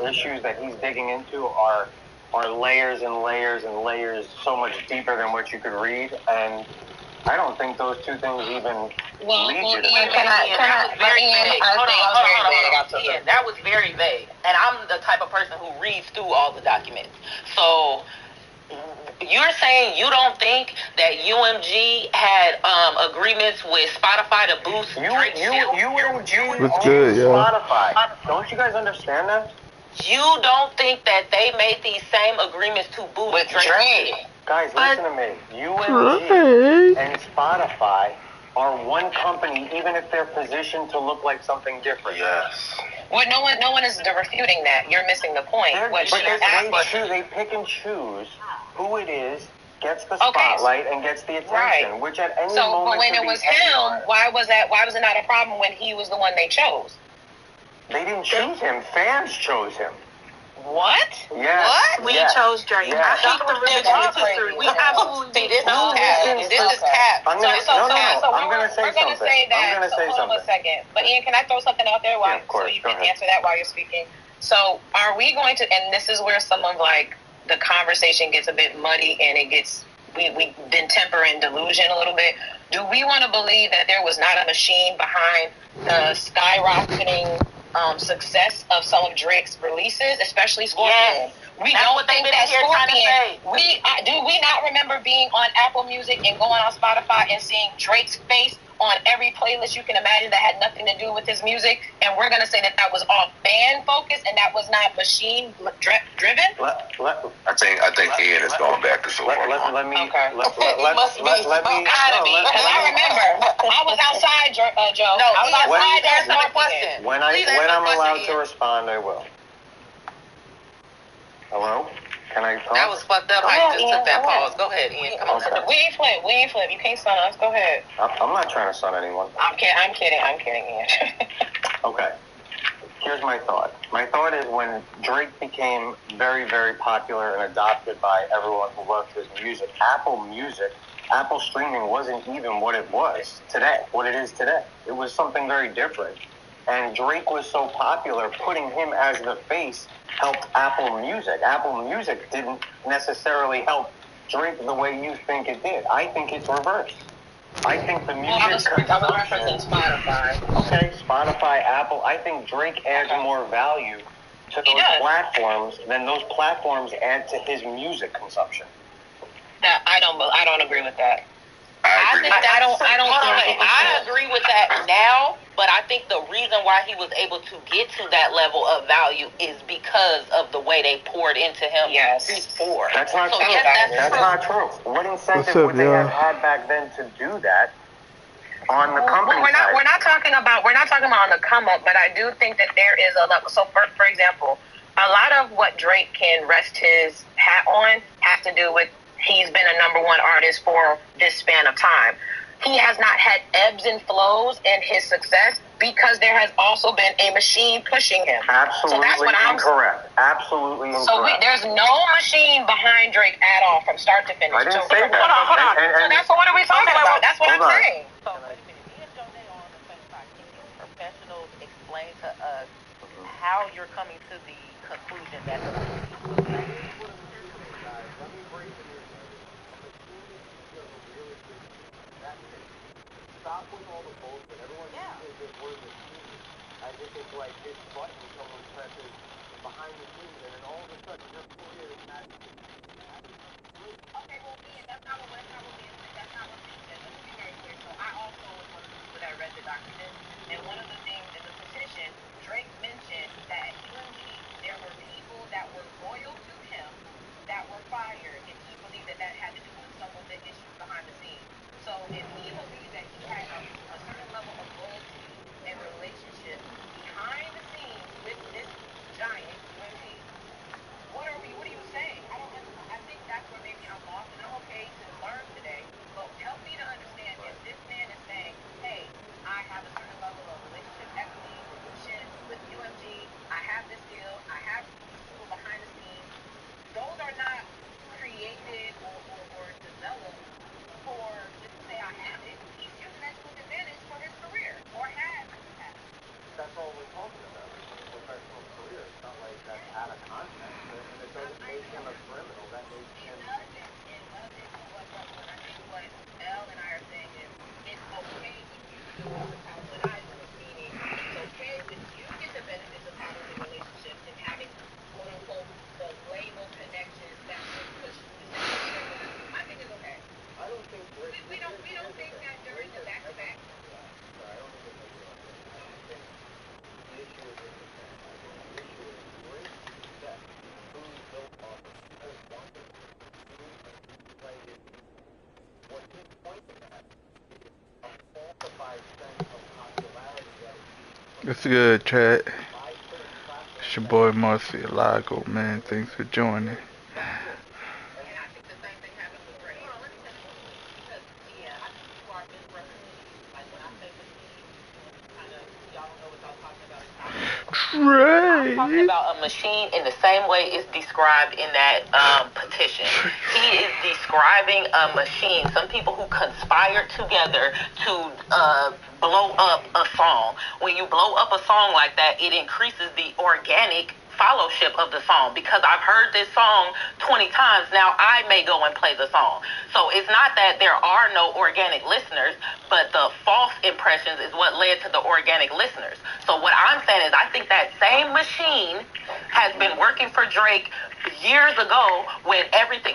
issues that he's digging into are layers and layers and layers so much deeper than what you could read, and I don't think those two things even lead you to that was very vague. And I'm the type of person who reads through all the documents. So you're saying you don't think that UMG had agreements with Spotify to boost Drake's UMG What's good, Spotify. Don't you guys understand that? You don't think that they made these same agreements to boost with Drake? Guys, listen to me. UMG and Spotify are one company, even if they're positioned to look like something different. Yes. Well, no one is refuting that. You're missing the point. They pick and choose who it is, gets the spotlight, and gets the attention, which at any moment. But when it was him, why was it not a problem when he was the one they chose? They didn't choose him. Fans chose him. What? Yes. What? We chose Drake. Yes. I hate the revisionist history. We absolutely this is tap. I'm going to say something. Hold on a second. But Ian, can I throw something out there so you can answer that while you're speaking? So are we going to, and this is where some of like the conversation gets a bit muddy and it gets, we then temper in delusion a little bit. Do we want to believe that there was not a machine behind the skyrocketing success of some of Drake's releases, especially Scorpion? Yes. We don't think that Scorpion. Do we not remember being on Apple Music and going on Spotify and seeing Drake's face on every playlist you can imagine that had nothing to do with his music? And we're gonna say that was all fan focused and that was not machine driven. I think Ian is going back to so far. Let me. Because I remember I was outside, Joe. No, I was outside. There's no question. When I'm allowed to respond, I will. Hello? Can I talk? That was fucked up. I just took that pause. Go ahead, Ian. Come on. We ain't flip. You can't stun us. Go ahead. I'm not trying to stun anyone. I'm kidding, Ian. Okay. Here's my thought. My thought is when Drake became very, very popular and adopted by everyone who loved his music, Apple streaming wasn't even what it was today, what it is today. It was something very different. And Drake was so popular, putting him as the face helped Apple Music. Apple Music didn't necessarily help Drake the way you think it did. I think it's reversed. I think the music... I was referencing Spotify. Okay, Spotify, Apple. I think Drake adds more value to those platforms than those platforms add to his music consumption. I don't agree with that. I agree with that now, but I think the reason why he was able to get to that level of value is because of the way they poured into him before. That's not true. That's not true. What incentive would they have had back then to do that on the company side? We're not talking about on the come up, but I do think that there is a level. So for example, a lot of what Drake can rest his hat on has to do with he's been a number one artist for this span of time. He has not had ebbs and flows in his success because there has also been a machine pushing him. Absolutely so that's what incorrect. Absolutely incorrect. So there's no machine behind Drake at all from start to finish. I didn't say that. Hold on. So that's what are we talking about? That's what I'm saying. So wait a minute. Me and Jonay are on the same side. Can you professionals explain to us how you're coming to the conclusion that the stop with all the bullshit. Everyone uses this word machine. I just it's like this button someone presses behind the scenes, and then all of a sudden your career is magic. Okay, well, Ian, that's not what Ian said. That's not what Ian said. Let's be very clear. So I also was one of the people that read the document, and one of the things in the petition, Drake mentioned that there were people that were loyal to him that were fired, and he believed that had to do with some of the issues behind the scenes. So if he believed that he had a certain level of loyalty and relationship behind the scenes with this giant, what are you saying? I think that's where maybe I'm lost, and I'm okay to learn today, but help me to understand if this man is saying, hey, I have a certain level of relationship equity, with UMG, I have this deal, I have people behind the scenes. Those are not created or developed for just to say I have it. He's using that to his advantage for his career, or has. That's all we're talking about. Professional career. It's not like that's out of context, and it doesn't make him a criminal. That makes him. What I think what Elle and I are saying is it's okay if you do what I do, meaning it's okay if you get the benefits of having a relationship and having quote unquote the label connections that will push you to say I think it's okay. I don't think we don't think that during the back-to-back. It's good, chat. It's your boy Marcialago, man. Thanks for joining. I'm talking about a machine in the same way it's described in that petition. He is describing a machine. Some people who conspire together to blow up a song. When you blow up a song like that, it increases the organic followship of the song. Because I've heard this song 20 times, now I may go and play the song. So it's not that there are no organic listeners, but the false impressions is what led to the organic listeners. So what I'm saying is I think that same machine has been working for Drake years ago when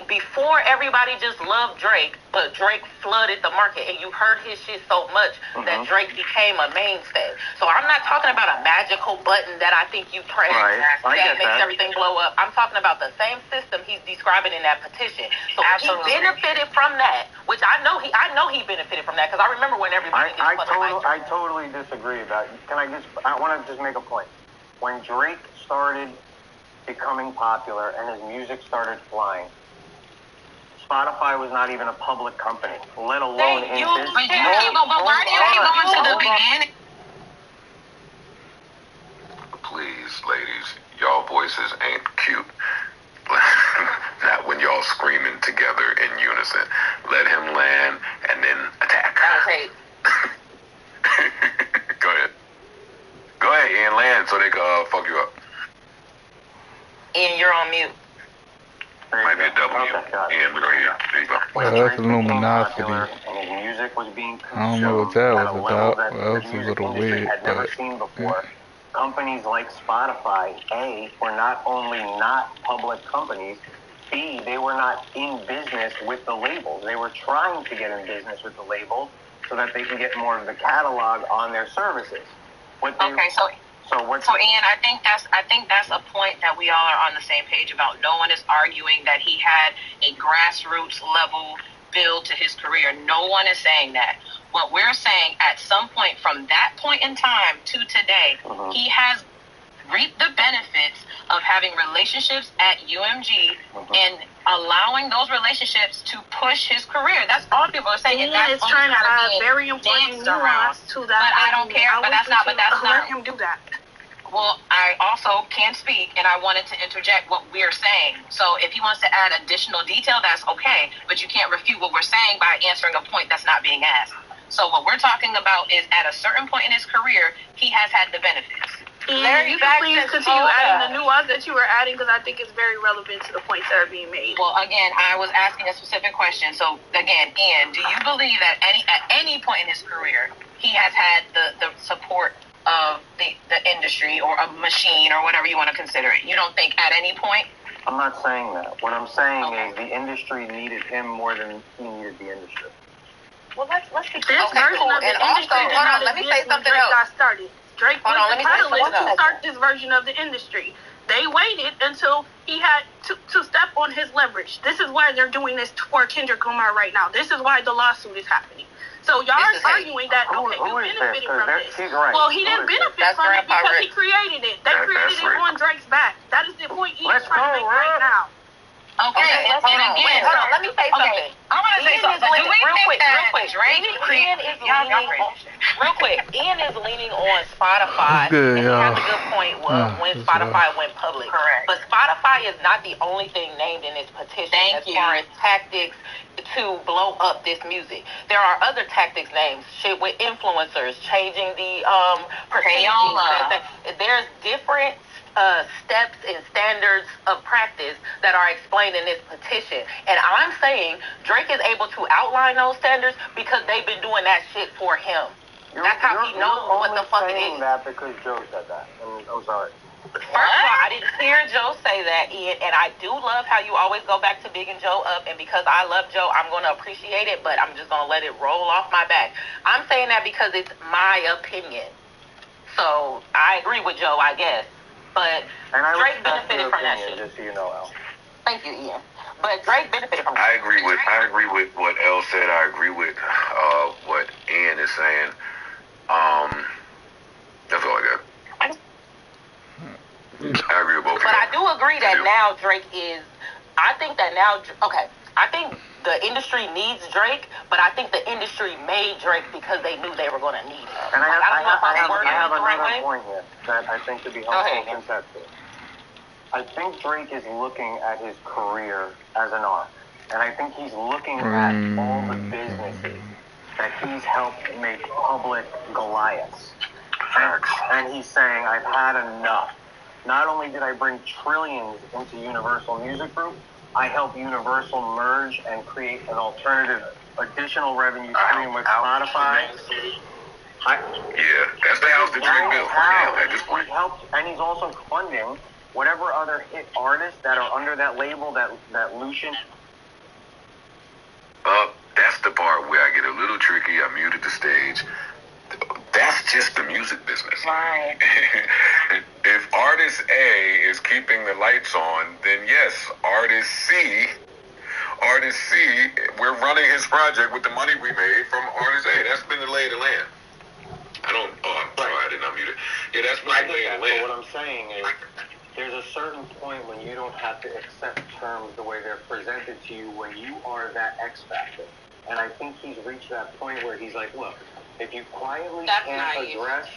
before everybody just loved Drake, but Drake flooded the market and you heard his shit so much that Drake became a mainstay. So I'm not talking about a magical button that I think you press that makes everything blow up. I'm talking about the same system he's describing in that petition. So he benefited from that, which I know he benefited from that because I remember when everybody I totally disagree about it. I want to just make a point. When Drake started becoming popular and his music started flying, Spotify was not even a public company, let alone in business. But why do you keep going to the beginning? Please, ladies, y'all voices ain't cute. Not when y'all screaming together in unison. Let him land and then attack. Go ahead. Go ahead, Ian, land so they can fuck you up. Ian, you're on mute. Might be a double mute. Ian, we don't hear. There you go. Well, that's luminosity. And his music was being consumed I don't know what that was about. that Well, the that's a music little industry weird, had never but seen before. Companies like Spotify, A, were not only not public companies, B, they were not in business with the labels. They were trying to get in business with the label so that they can get more of the catalog on their services. So Ian, I think that's a point that we all are on the same page about. No one is arguing that he had a grassroots level build to his career. No one is saying that. What we're saying, at some point from that point in time to today, he has reaped the benefits of having relationships at UMG and allowing those relationships to push his career. That's all people are saying. Ian is trying to add very important nuance to that. But I don't care. But that's not. Let him do that. Well, I also can speak, and I wanted to interject what we're saying. So if he wants to add additional detail, that's okay. But you can't refute what we're saying by answering a point that's not being asked. So what we're talking about is at a certain point in his career, he has had the benefits. And you can please continue adding the nuance that you were adding because I think it's very relevant to the points that are being made. Well, again, I was asking a specific question. So again, Ian, do you believe that at any point in his career, he has had the support of the industry or a machine or whatever you want to consider it? You don't think at any point? I'm not saying that. What I'm saying is the industry needed him more than he needed the industry. Well, let's keep this version of the industry did not exist when Drake got started. Drake was the catalyst to start this version of the industry. They waited until he had to step on his leverage. This is why they're doing this for Kendrick Lamar right now. This is why the lawsuit is happening. So y'all are arguing that, okay, you benefited from this. Well, he didn't benefit from it because he created it. They created it on Drake's back. That is the point he's trying to make right now. Okay, and again, hold on, let me say something. I want to say something. Real quick. Ian is leaning on Spotify. Good, and he has a good point when Spotify went public. Correct. But Spotify is not the only thing named in this petition as far as tactics to blow up this music. There are other tactics named, shit with influencers, changing the Payola. There's different steps and standards of practice that are explained in this petition. And I'm saying Drake is able to outline those standards because they've been doing that shit for him. That's how he knows what the fuck it is. You're saying that because Joe said that. I'm sorry. First of all, I didn't hear Joe say that, Ian, and I do love how you always go back to bigging Joe up, and because I love Joe, I'm going to appreciate it, but I'm just going to let it roll off my back. I'm saying that because it's my opinion. So I agree with Joe, I guess. But Drake benefited from that shit. Just so you know, Al. Thank you, Ian. But Drake benefited from that. I agree with what El said. I agree with what Ian is saying. That's all I got. I agree with both. But I do agree that now Drake is. I think that now. Okay. I think the industry needs Drake, but I think the industry made Drake because they knew they were going to need him. And I have another point here that I think could be helpful to conceptually. I think Drake is looking at his career as an arc. And I think he's looking at all the businesses that he's helped make public Goliaths. And he's saying, I've had enough. not only did I bring trillions into Universal Music Group, I helped Universal merge and create an alternative additional revenue stream with Spotify. That's the house that Drake built at this point. He helped, and he's also funding whatever other hit artists that are under that label that Lucian. That's the part where I get a little tricky. I muted the stage. That's just the music business. Right. If artist A is keeping the lights on, then yes, artist C, we're running his project with the money we made from artist A. That's been the lay of the land. I'm sorry, I did not mute it. Yeah, that's been the lay of the land. But what I'm saying is, there's a certain point when you don't have to accept terms the way they're presented to you when you are that X factor. And I think he's reached that point where he's like, look, if you quietly can't address...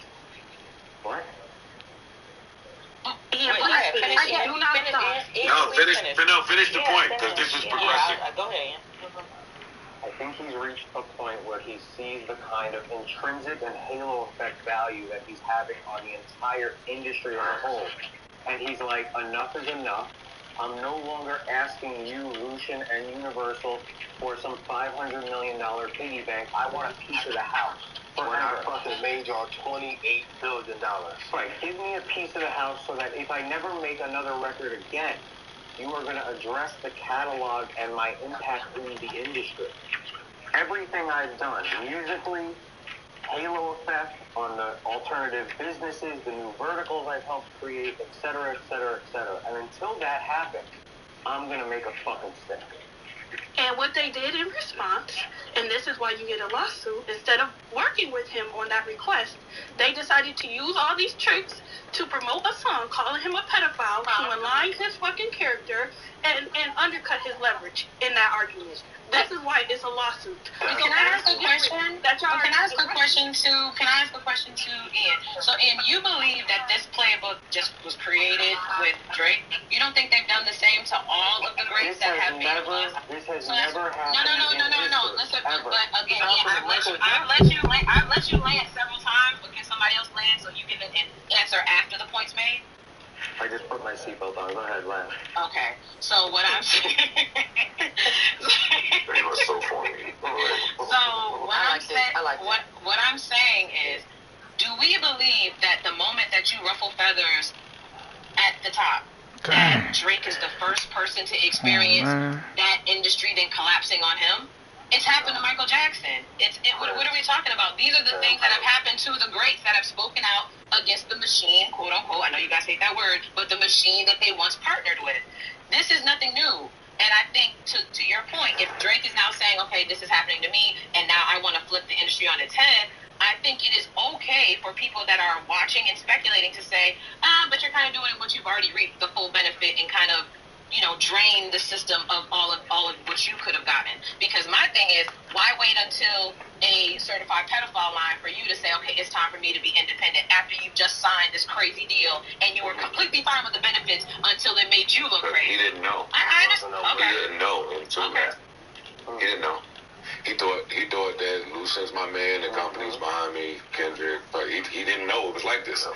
What? Ian, finish the point, because this is progressing. Go ahead, Ian. I think he's reached a point where he sees the kind of intrinsic and halo effect value that he's having on the entire industry as a whole. And he's like, enough is enough. I'm no longer asking you, Lucian and Universal, for some $500 million piggy bank. I want a piece of the house. When I fucking made y'all $28 billion. Right, give me a piece of the house so that if I never make another record again, you are going to address the catalog and my impact in the industry. Everything I've done, musically, halo effect on the alternative businesses, the new verticals I've helped create, et cetera, et cetera, et cetera. And until that happens, I'm going to make a fucking stick. And what they did in response, and this is why you get a lawsuit, instead of working with him on that request, they decided to use all these tricks to promote a song calling him a pedophile, to align his fucking character, and undercut his leverage in that argument. This is why it's a lawsuit. Can I ask a question? Can I ask a question to Ian? So, Ian, you believe that this playbook just was created with Drake? You don't think they've done the same to all of the greats that have been? This has never happened. No. Listen, but again, Ian, I've let you land several times, but can somebody else land so you can answer after the point's made? I just put my seatbelt on. Go ahead, land. Okay. So what I'm saying. They were so funny. What I'm saying is, do we believe that the moment that you ruffle feathers at the top, that Drake is the first person to experience that industry then collapsing on him? It's happened to Michael Jackson. What are we talking about? These are the things that have happened to the greats that have spoken out against the machine, quote unquote. I know you guys hate that word, but the machine that they once partnered with. This is nothing new. And I think, to your point, if Drake is now saying, okay, this is happening to me, and now I want to flip the industry on its head, I think it is okay for people that are watching and speculating to say, but you're kind of doing it once you've already reaped the full benefit and kind of, drain the system of all of what you could have gotten. Because my thing is, why wait until a certified pedophile line for you to say, okay, it's time for me to be independent after you've just signed this crazy deal and you were completely fine with the benefits until it made you look crazy? He didn't know. I just, He didn't know until that. He didn't know. He thought that Lucian's my man, the company's behind me, Kendrick, but he didn't know it was like this.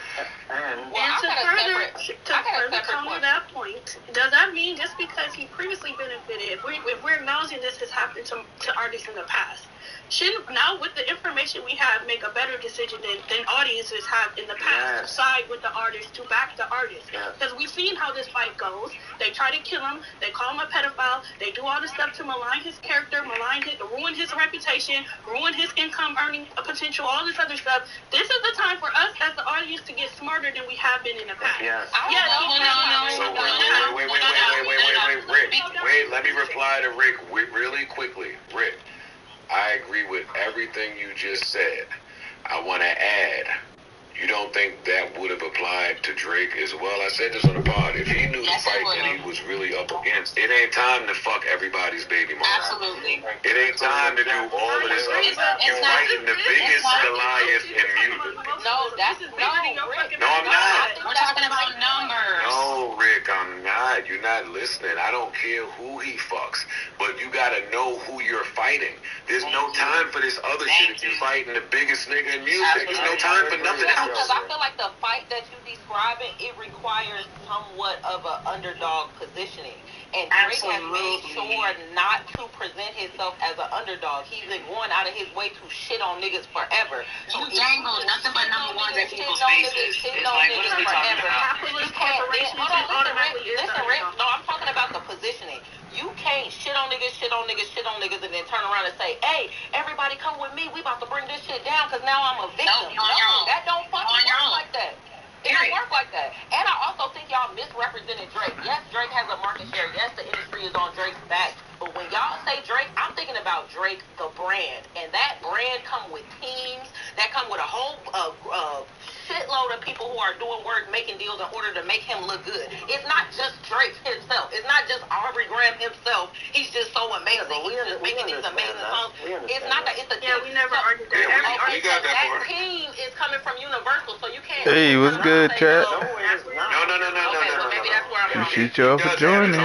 And to further counter that point, does that mean just because he previously benefited, if we're acknowledging this has happened to artists in the past, shouldn't now with the information we have make a better decision than audiences have in the past to side with the artist, to back the artist? Because we've seen how this fight goes. They try to kill him, they call him a pedophile, they do all this stuff to malign his character, ruin his reputation, ruin his income earning potential, all this other stuff. This is the time for us as the audience to get smarter than we have been in the past. Wait, let me reply to Rick really quickly. Rick, I agree with everything you just said. I want to add, you don't think that would have applied to Drake as well? I said this on the pod. If he knew the fight that he was really up against, it ain't time to fuck everybody's baby mama. Absolutely. It ain't time to do all of this other stuff. You're fighting the biggest Goliath in music. No, I'm not. We're talking about numbers. No, Rick, I'm not. You're not listening. I don't care who he fucks. But you gotta know who you're fighting. There's no time for this other shit. If you're fighting the biggest nigga in music, there's no time for nothing else. Because I feel like the fight that you describing, it requires somewhat of an underdog positioning. And Drake has made sure not to present himself as an underdog. He's been going out of his way to shit on niggas forever. You dangle nothing but number ones in people's faces. It's like, what are we talking about? Listen, Rick, no, I'm talking about the positioning. You can't shit on niggas, and then turn around and say, hey, everybody come with me. We about to bring this shit down because now I'm a victim. No, that don't fucking work like that. It don't work like that. And I also think y'all misrepresented Drake. Yes, Drake has a market share. Yes, the industry is on Drake's back. But when y'all say Drake, I'm thinking about Drake, the brand. And that brand come with teams. That come with a whole shitload of people who are doing work, making deals in order to make him look good. It's not just Drake himself. It's not just Aubrey Graham himself. He's just so amazing. He's just making these amazing songs. It's not that. It's a team. Yeah, we never argued that. We got that part. That team is coming from Universal, so you can't. Hey, what's good, chat? No. Well, maybe that's where I'm wrong. Appreciate y'all for joining.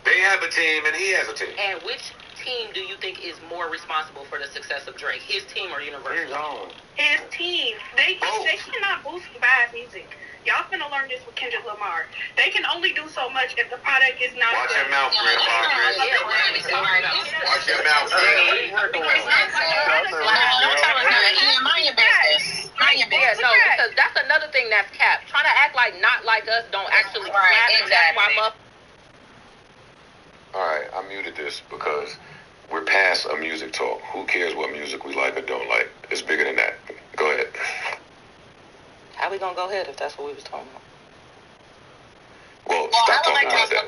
They have a team and he has a team. And which team do you think is more responsible for the success of Drake? His team or Universal? His team. They cannot boost bad music. Y'all finna learn this with Kendrick Lamar. They can only do so much if the product is not Watch good. your mouth, Grandpa. Watch your mouth, Mind your business. Mind your business. No, because that's another thing that's capped. Trying to act like not like us don't actually slap. Exactly. That's why Alright, I muted this because we're past a music talk. Who cares what music we like or don't like? It's bigger than that. Go ahead. how we gonna go ahead if that's what we was talking about? Well, I stop would like talking to ask about a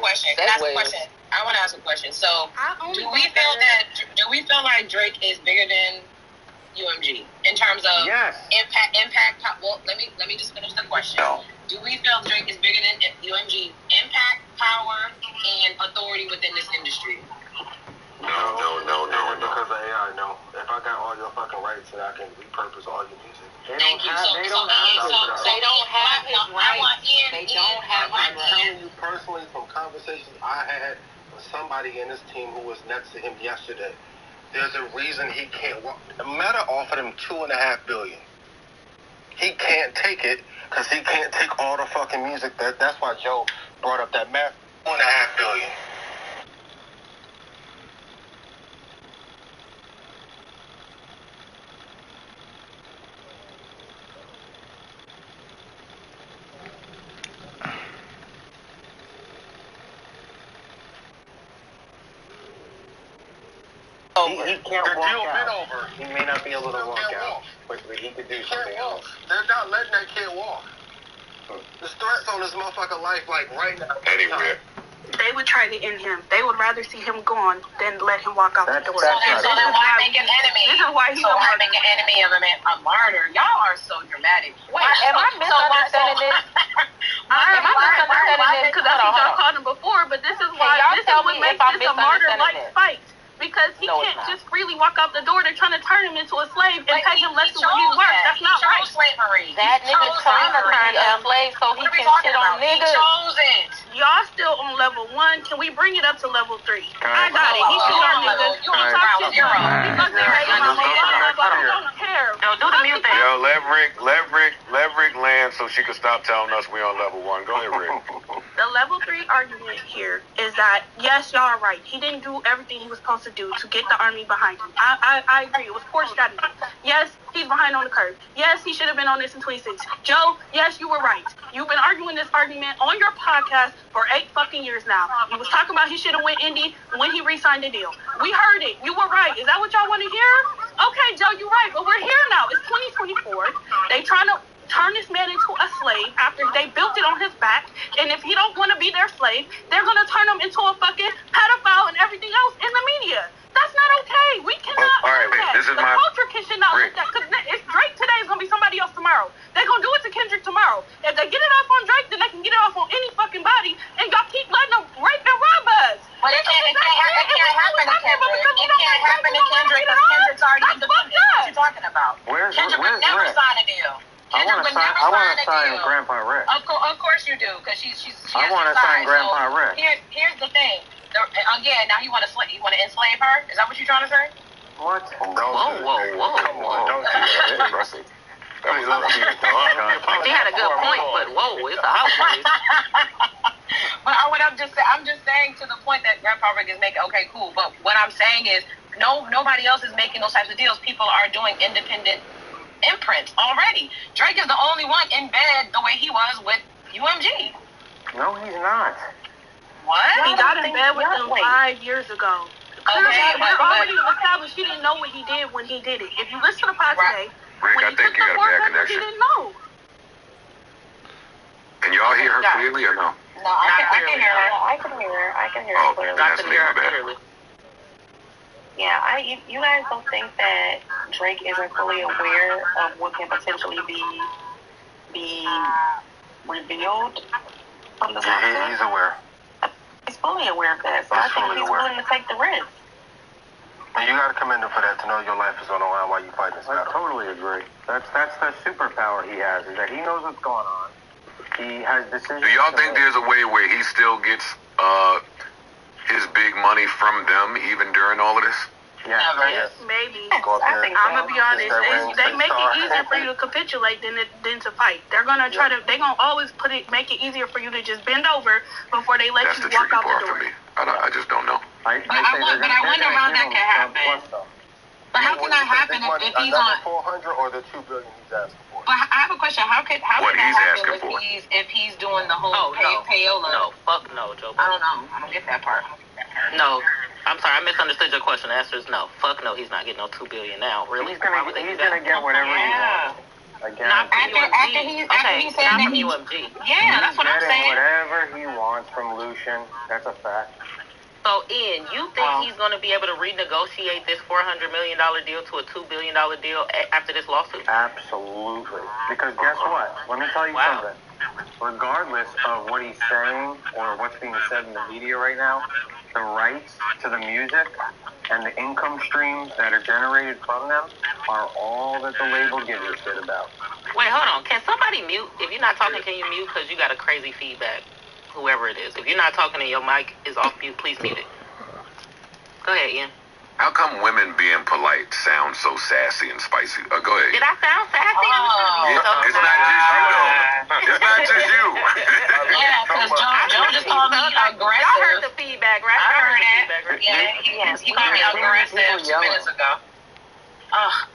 question. I want to ask a question. So, do we feel like Drake is bigger than UMG in terms of impact? Well, let me just finish the question. No. Do we feel Drake is bigger than UMG impact, power, and authority within this industry? No. Because of AI, no. If I got all your fucking rights and I can repurpose all your music. They don't have his rights. I'm telling you personally from conversations I had with somebody in this team who was next to him yesterday, there's a reason he can't walk. Meta offered him $2.5 billion. He can't take it because he can't take all the fucking music. That's why Joe brought up that math. $2.5 billion. He can't walk out. He may not be able to walk out, but he could do something else. They're not letting that kid walk. There's threats on this motherfucking life, like right now. Anywhere. They would try to end him. They would rather see him gone than let him walk out the door. So then why make an enemy? This is why he's why make an enemy of a martyr? Y'all are so dramatic. Wait, am I misunderstanding this? Because that's what y'all called him before, but this is why this is what makes this a martyr-like fight. Because he can't just freely walk out the door. They're trying to turn him into a slave and pay him less than what he's worth. That's not right. Slavery. That nigga's trying to turn a slave so he can shit on niggas. He chose it. Y'all still on level 1. Can we bring it up to level 3? I got it. He shit on niggas. He talk shit. He fucking hate my mama. I don't care. Yo, do the mute thing. Yo, let Rick land so she can stop telling us we on level 1. Go ahead, Rick. The level 3 argument here is that, yes, y'all are right. He didn't do everything he was supposed to do to get the army behind him. I agree. It was poor strategy. Yes, he's behind on the curve. Yes, he should have been on this in 26. Joe, yes, you were right. You've been arguing this argument on your podcast for 8 fucking years now. You was talking about he should have went indie when he re-signed the deal. We heard it. You were right. Is that what y'all want to hear? Okay, Joe, you're right. But we're here now. It's 2024. They trying to turn this man into a slave after they built it on his back, and if he don't want to be their slave, they're going to turn him into a fucking pedophile and everything else in the media. That's not okay. We cannot do that. The culture should not look that, because if Drake today is going to be somebody else tomorrow. They're going to do it to Kendrick tomorrow. If they get it off on Drake, then they can get it off on any fucking body, and y'all keep letting them rape and rob us. But it can't happen to Kendrick. It can't happen to Kendrick because Kendrick's already independent. What you talking about? Kendrick would never sign a deal. I want to sign Grandpa Rick. Of course you do, because she's I want to sign Grandpa Rick. Here's the thing. Again, now you want to enslave her? Is that what you're trying to say? What? Whoa. Come on, don't do that. She had a good point, but whoa, it's a house race. But I'm just saying to the point that Grandpa Rick is making. Okay, cool. But what I'm saying is, nobody else is making those types of deals. People are doing independent imprints already. Drake is the only one in bed the way he was with UMG. No, he's not. What? He got in bed with them 5 years ago. Okay, but already established he didn't know what he did when he did it. If you listen to the pod today, Rick, when I he think took you the got a bad 400, connection. he didn't know. Can y'all hear her clearly or no? No, I can hear her. I can hear her. I can hear her Oh, clearly. that's me, my bad. Yeah, you guys don't think that Drake isn't fully aware of what can potentially be revealed from the Yeah, he's aware. He's fully aware of that, so I think he's willing to take the risk. And you gotta commend him for that, to know your life is on the line while you fight this guy. I totally agree. That's the superpower he has, is that he knows what's going on. He has decisions. Do y'all think there's a way where he still gets his big money from them even during all of this? Yeah. Yes, maybe. I think so. I'm gonna be honest. They make it easier for you to capitulate than to fight. They're gonna try to. They're gonna always make it easier for you to just bend over before they let That's you the walk tricky out part the for door. me. I just don't know. I wonder how that can happen. But how can that happen if he's on? 400 or the $2 billion he's asking for? But I have a question. How can What that he's happen asking for. if he's doing the whole payola? No, fuck no, Joe. I don't know. I don't get that part. No. I'm sorry, I misunderstood your question. The answer is no. Fuck no, he's not getting no $2 billion now. Really? He's gonna get whatever he wants. Again, Not from After UMG. he said Not that from he, UMG. yeah, that's what I'm getting saying. whatever he wants from Lucian. That's a fact. So, Ian, you think he's going to be able to renegotiate this $400 million deal to a $2 billion deal after this lawsuit? Absolutely. Because guess what? Let me tell you something. Regardless of what he's saying or what's being said in the media right now, the rights to the music and the income streams that are generated from them are all that the label gives a shit about. Wait, hold on. Can somebody mute? If you're not talking, can you mute? Because you got a crazy feedback. Whoever it is. If you're not talking and your mic is off mute, please mute it. Go ahead, Ian. How come women being polite sound so sassy and spicy? Go ahead. Did I sound sassy? Yeah, it's not just you, though. It's not just you. Yeah, because Joe just called me aggressive. Y'all heard the feedback, right? I heard it. Yeah, he called me aggressive 2 minutes ago.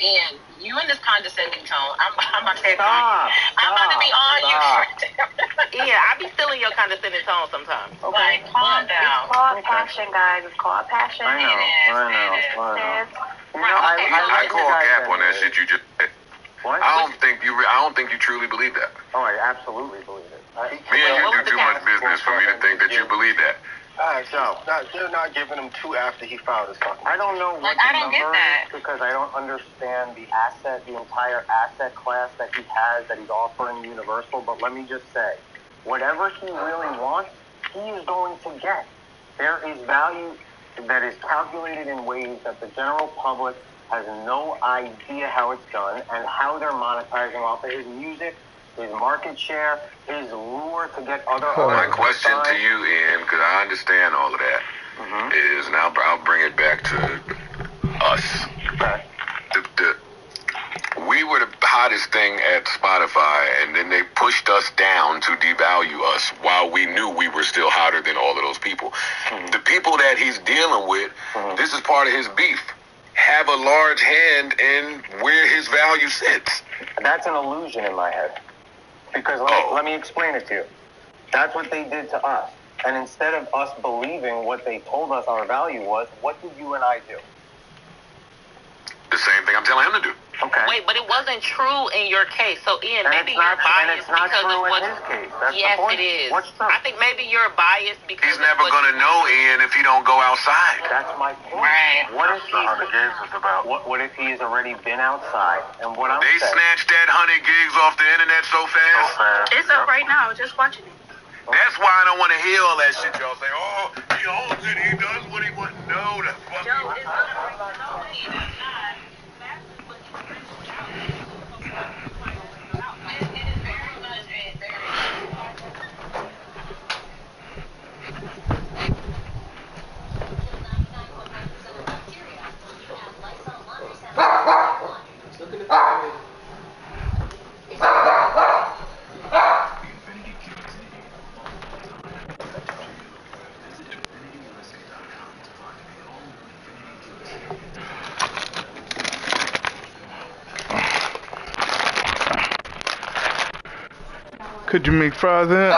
Ian, you in this condescending tone. I'm about to be on you. Yeah, I be still in your condescending tone sometimes. Okay. Like, calm down. It's called passion, guys. It's called passion. I know. I call cap on that shit you just said. What? I don't think you truly believe that. Oh, I absolutely believe it. Me and you do too much business for me to think that you believe that. Alright, so they're not giving him two after he filed his fucking. I don't know what I the don't get number that. is because I don't understand the entire asset class that he has that he's offering Universal. But let me just say, whatever he really wants, he is going to get. There is value that is calculated in ways that the general public has no idea how it's done and how they're monetizing off of his music, his market share, his lure to get other My artists question signed. to you, Ian, because I understand all of that, is, and I'll bring it back to us. Okay. We were the hottest thing at Spotify, and then they pushed us down to devalue us while we knew we were still hotter than all of those people. The people that he's dealing with, this is part of his beef, have a large hand in where his value sits. That's an illusion in my head. Because let me explain it to you. That's what they did to us. And instead of us believing what they told us our value was, what did you and I do? The same thing I'm telling him to do. Okay. Wait, but it wasn't true in your case. So, Ian, And maybe it's you're not, and biased it's not because true of what... in his case. That's Yes, the point. it is. What's true? I think maybe you're biased because He's never going to know, Ian, if he don't go outside. That's my point. Right. What if what if he's already been outside? And what I'm They saying... snatched that 100 gigs off the internet so fast. It's up right now. Just watching it. That's why I don't want to hear all that shit y'all say. Oh, he owns it. He does what he wants. No, the fuck. Joe, it's up right now. No, it's not. Could you make fries in?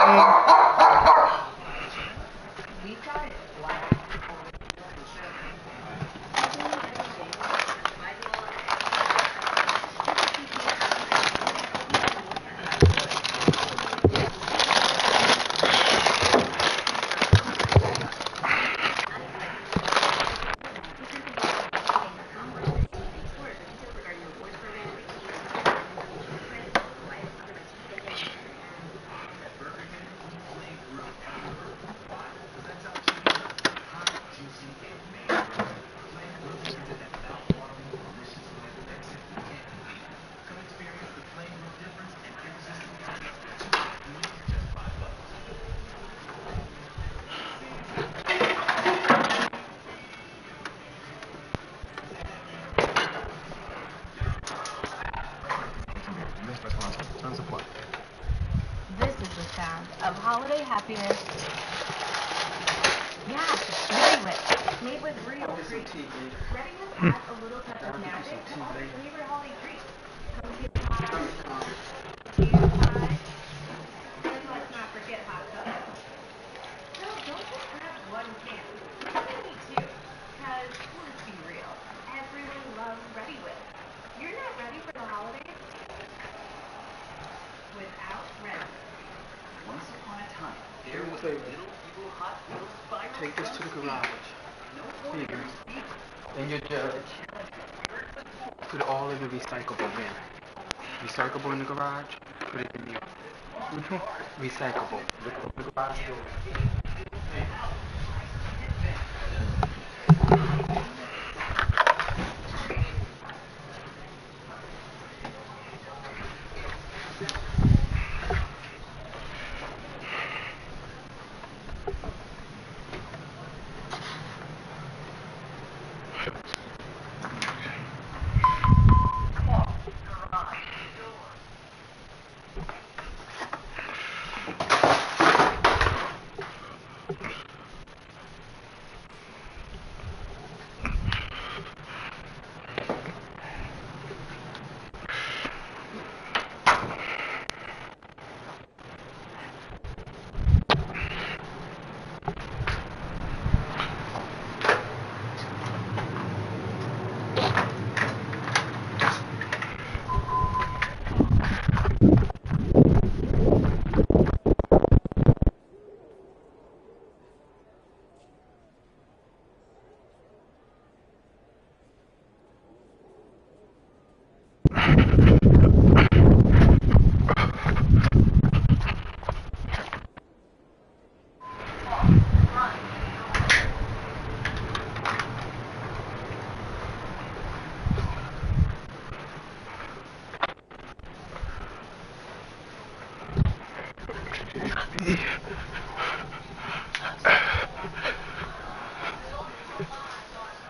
This is the sound of holiday happiness. Yeah, Ready Whip, made with real treats. Ready Whip adds a little touch of magic to all your favorite holiday treats. Come get hot. Cheese pie. And let's not forget hot dogs. So don't just grab one can. You need two. Because let's be real, everyone loves Ready Whip. You're not ready for the holidays without Ready Whip. Once upon a time, there was a little evil hot wheels spiral. Take this to the garage. Here you go. And your judge. Put it all in the recyclable bin. Recyclable in the garage. Put it in there. Which one? Recyclable. Look at the garage door.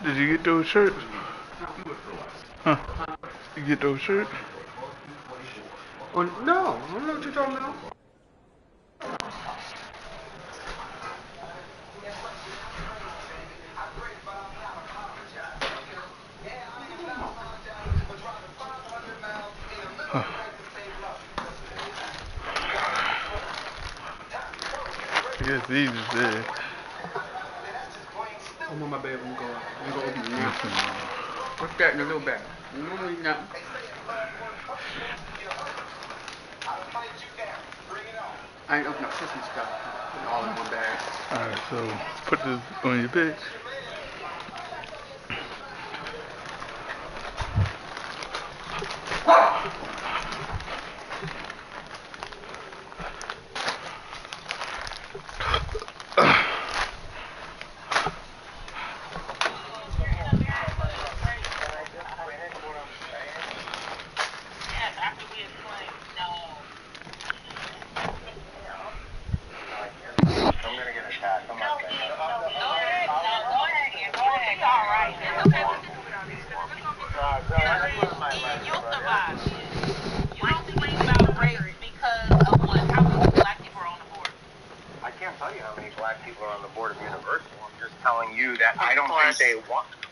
Did you get those shirts? Huh? You get those shirts? Oh, no, I don't know what you're talking about. I guess these is there. I'm on my bed. I'm gonna go open it now. What's that in the little bag? You don't need nothing. I ain't opening up Christmas stuff. Put it all in one bag. Alright, so put this on your bed.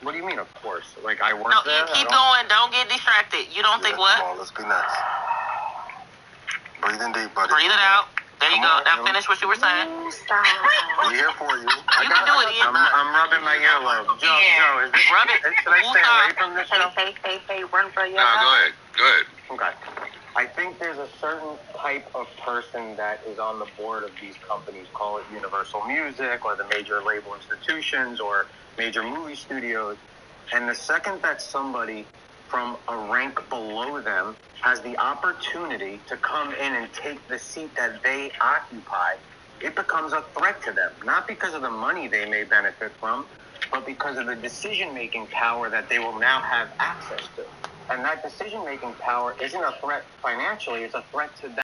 What do you mean, of course? Like, I work there? No, keep going. Don't get distracted. You don't think what? Come on, let's be nice. Breathe in deep, buddy. Breathe it out. There you go. Now finish what you were saying. Stop. We're here for you. You can do it, Ian. I'm rubbing my earlobe. Joe, is this, Rub it. should I stay away from this? Hey, run for your No, go ahead. Go ahead. Okay. I think there's a certain type of person that is on the board of these companies, call it Universal Music or the major label institutions or major movie studios. And the second that somebody from a rank below them has the opportunity to come in and take the seat that they occupy, it becomes a threat to them. Not because of the money they may benefit from, but because of the decision-making power that they will now have access to. And that decision-making power isn't a threat financially, it's a threat to them.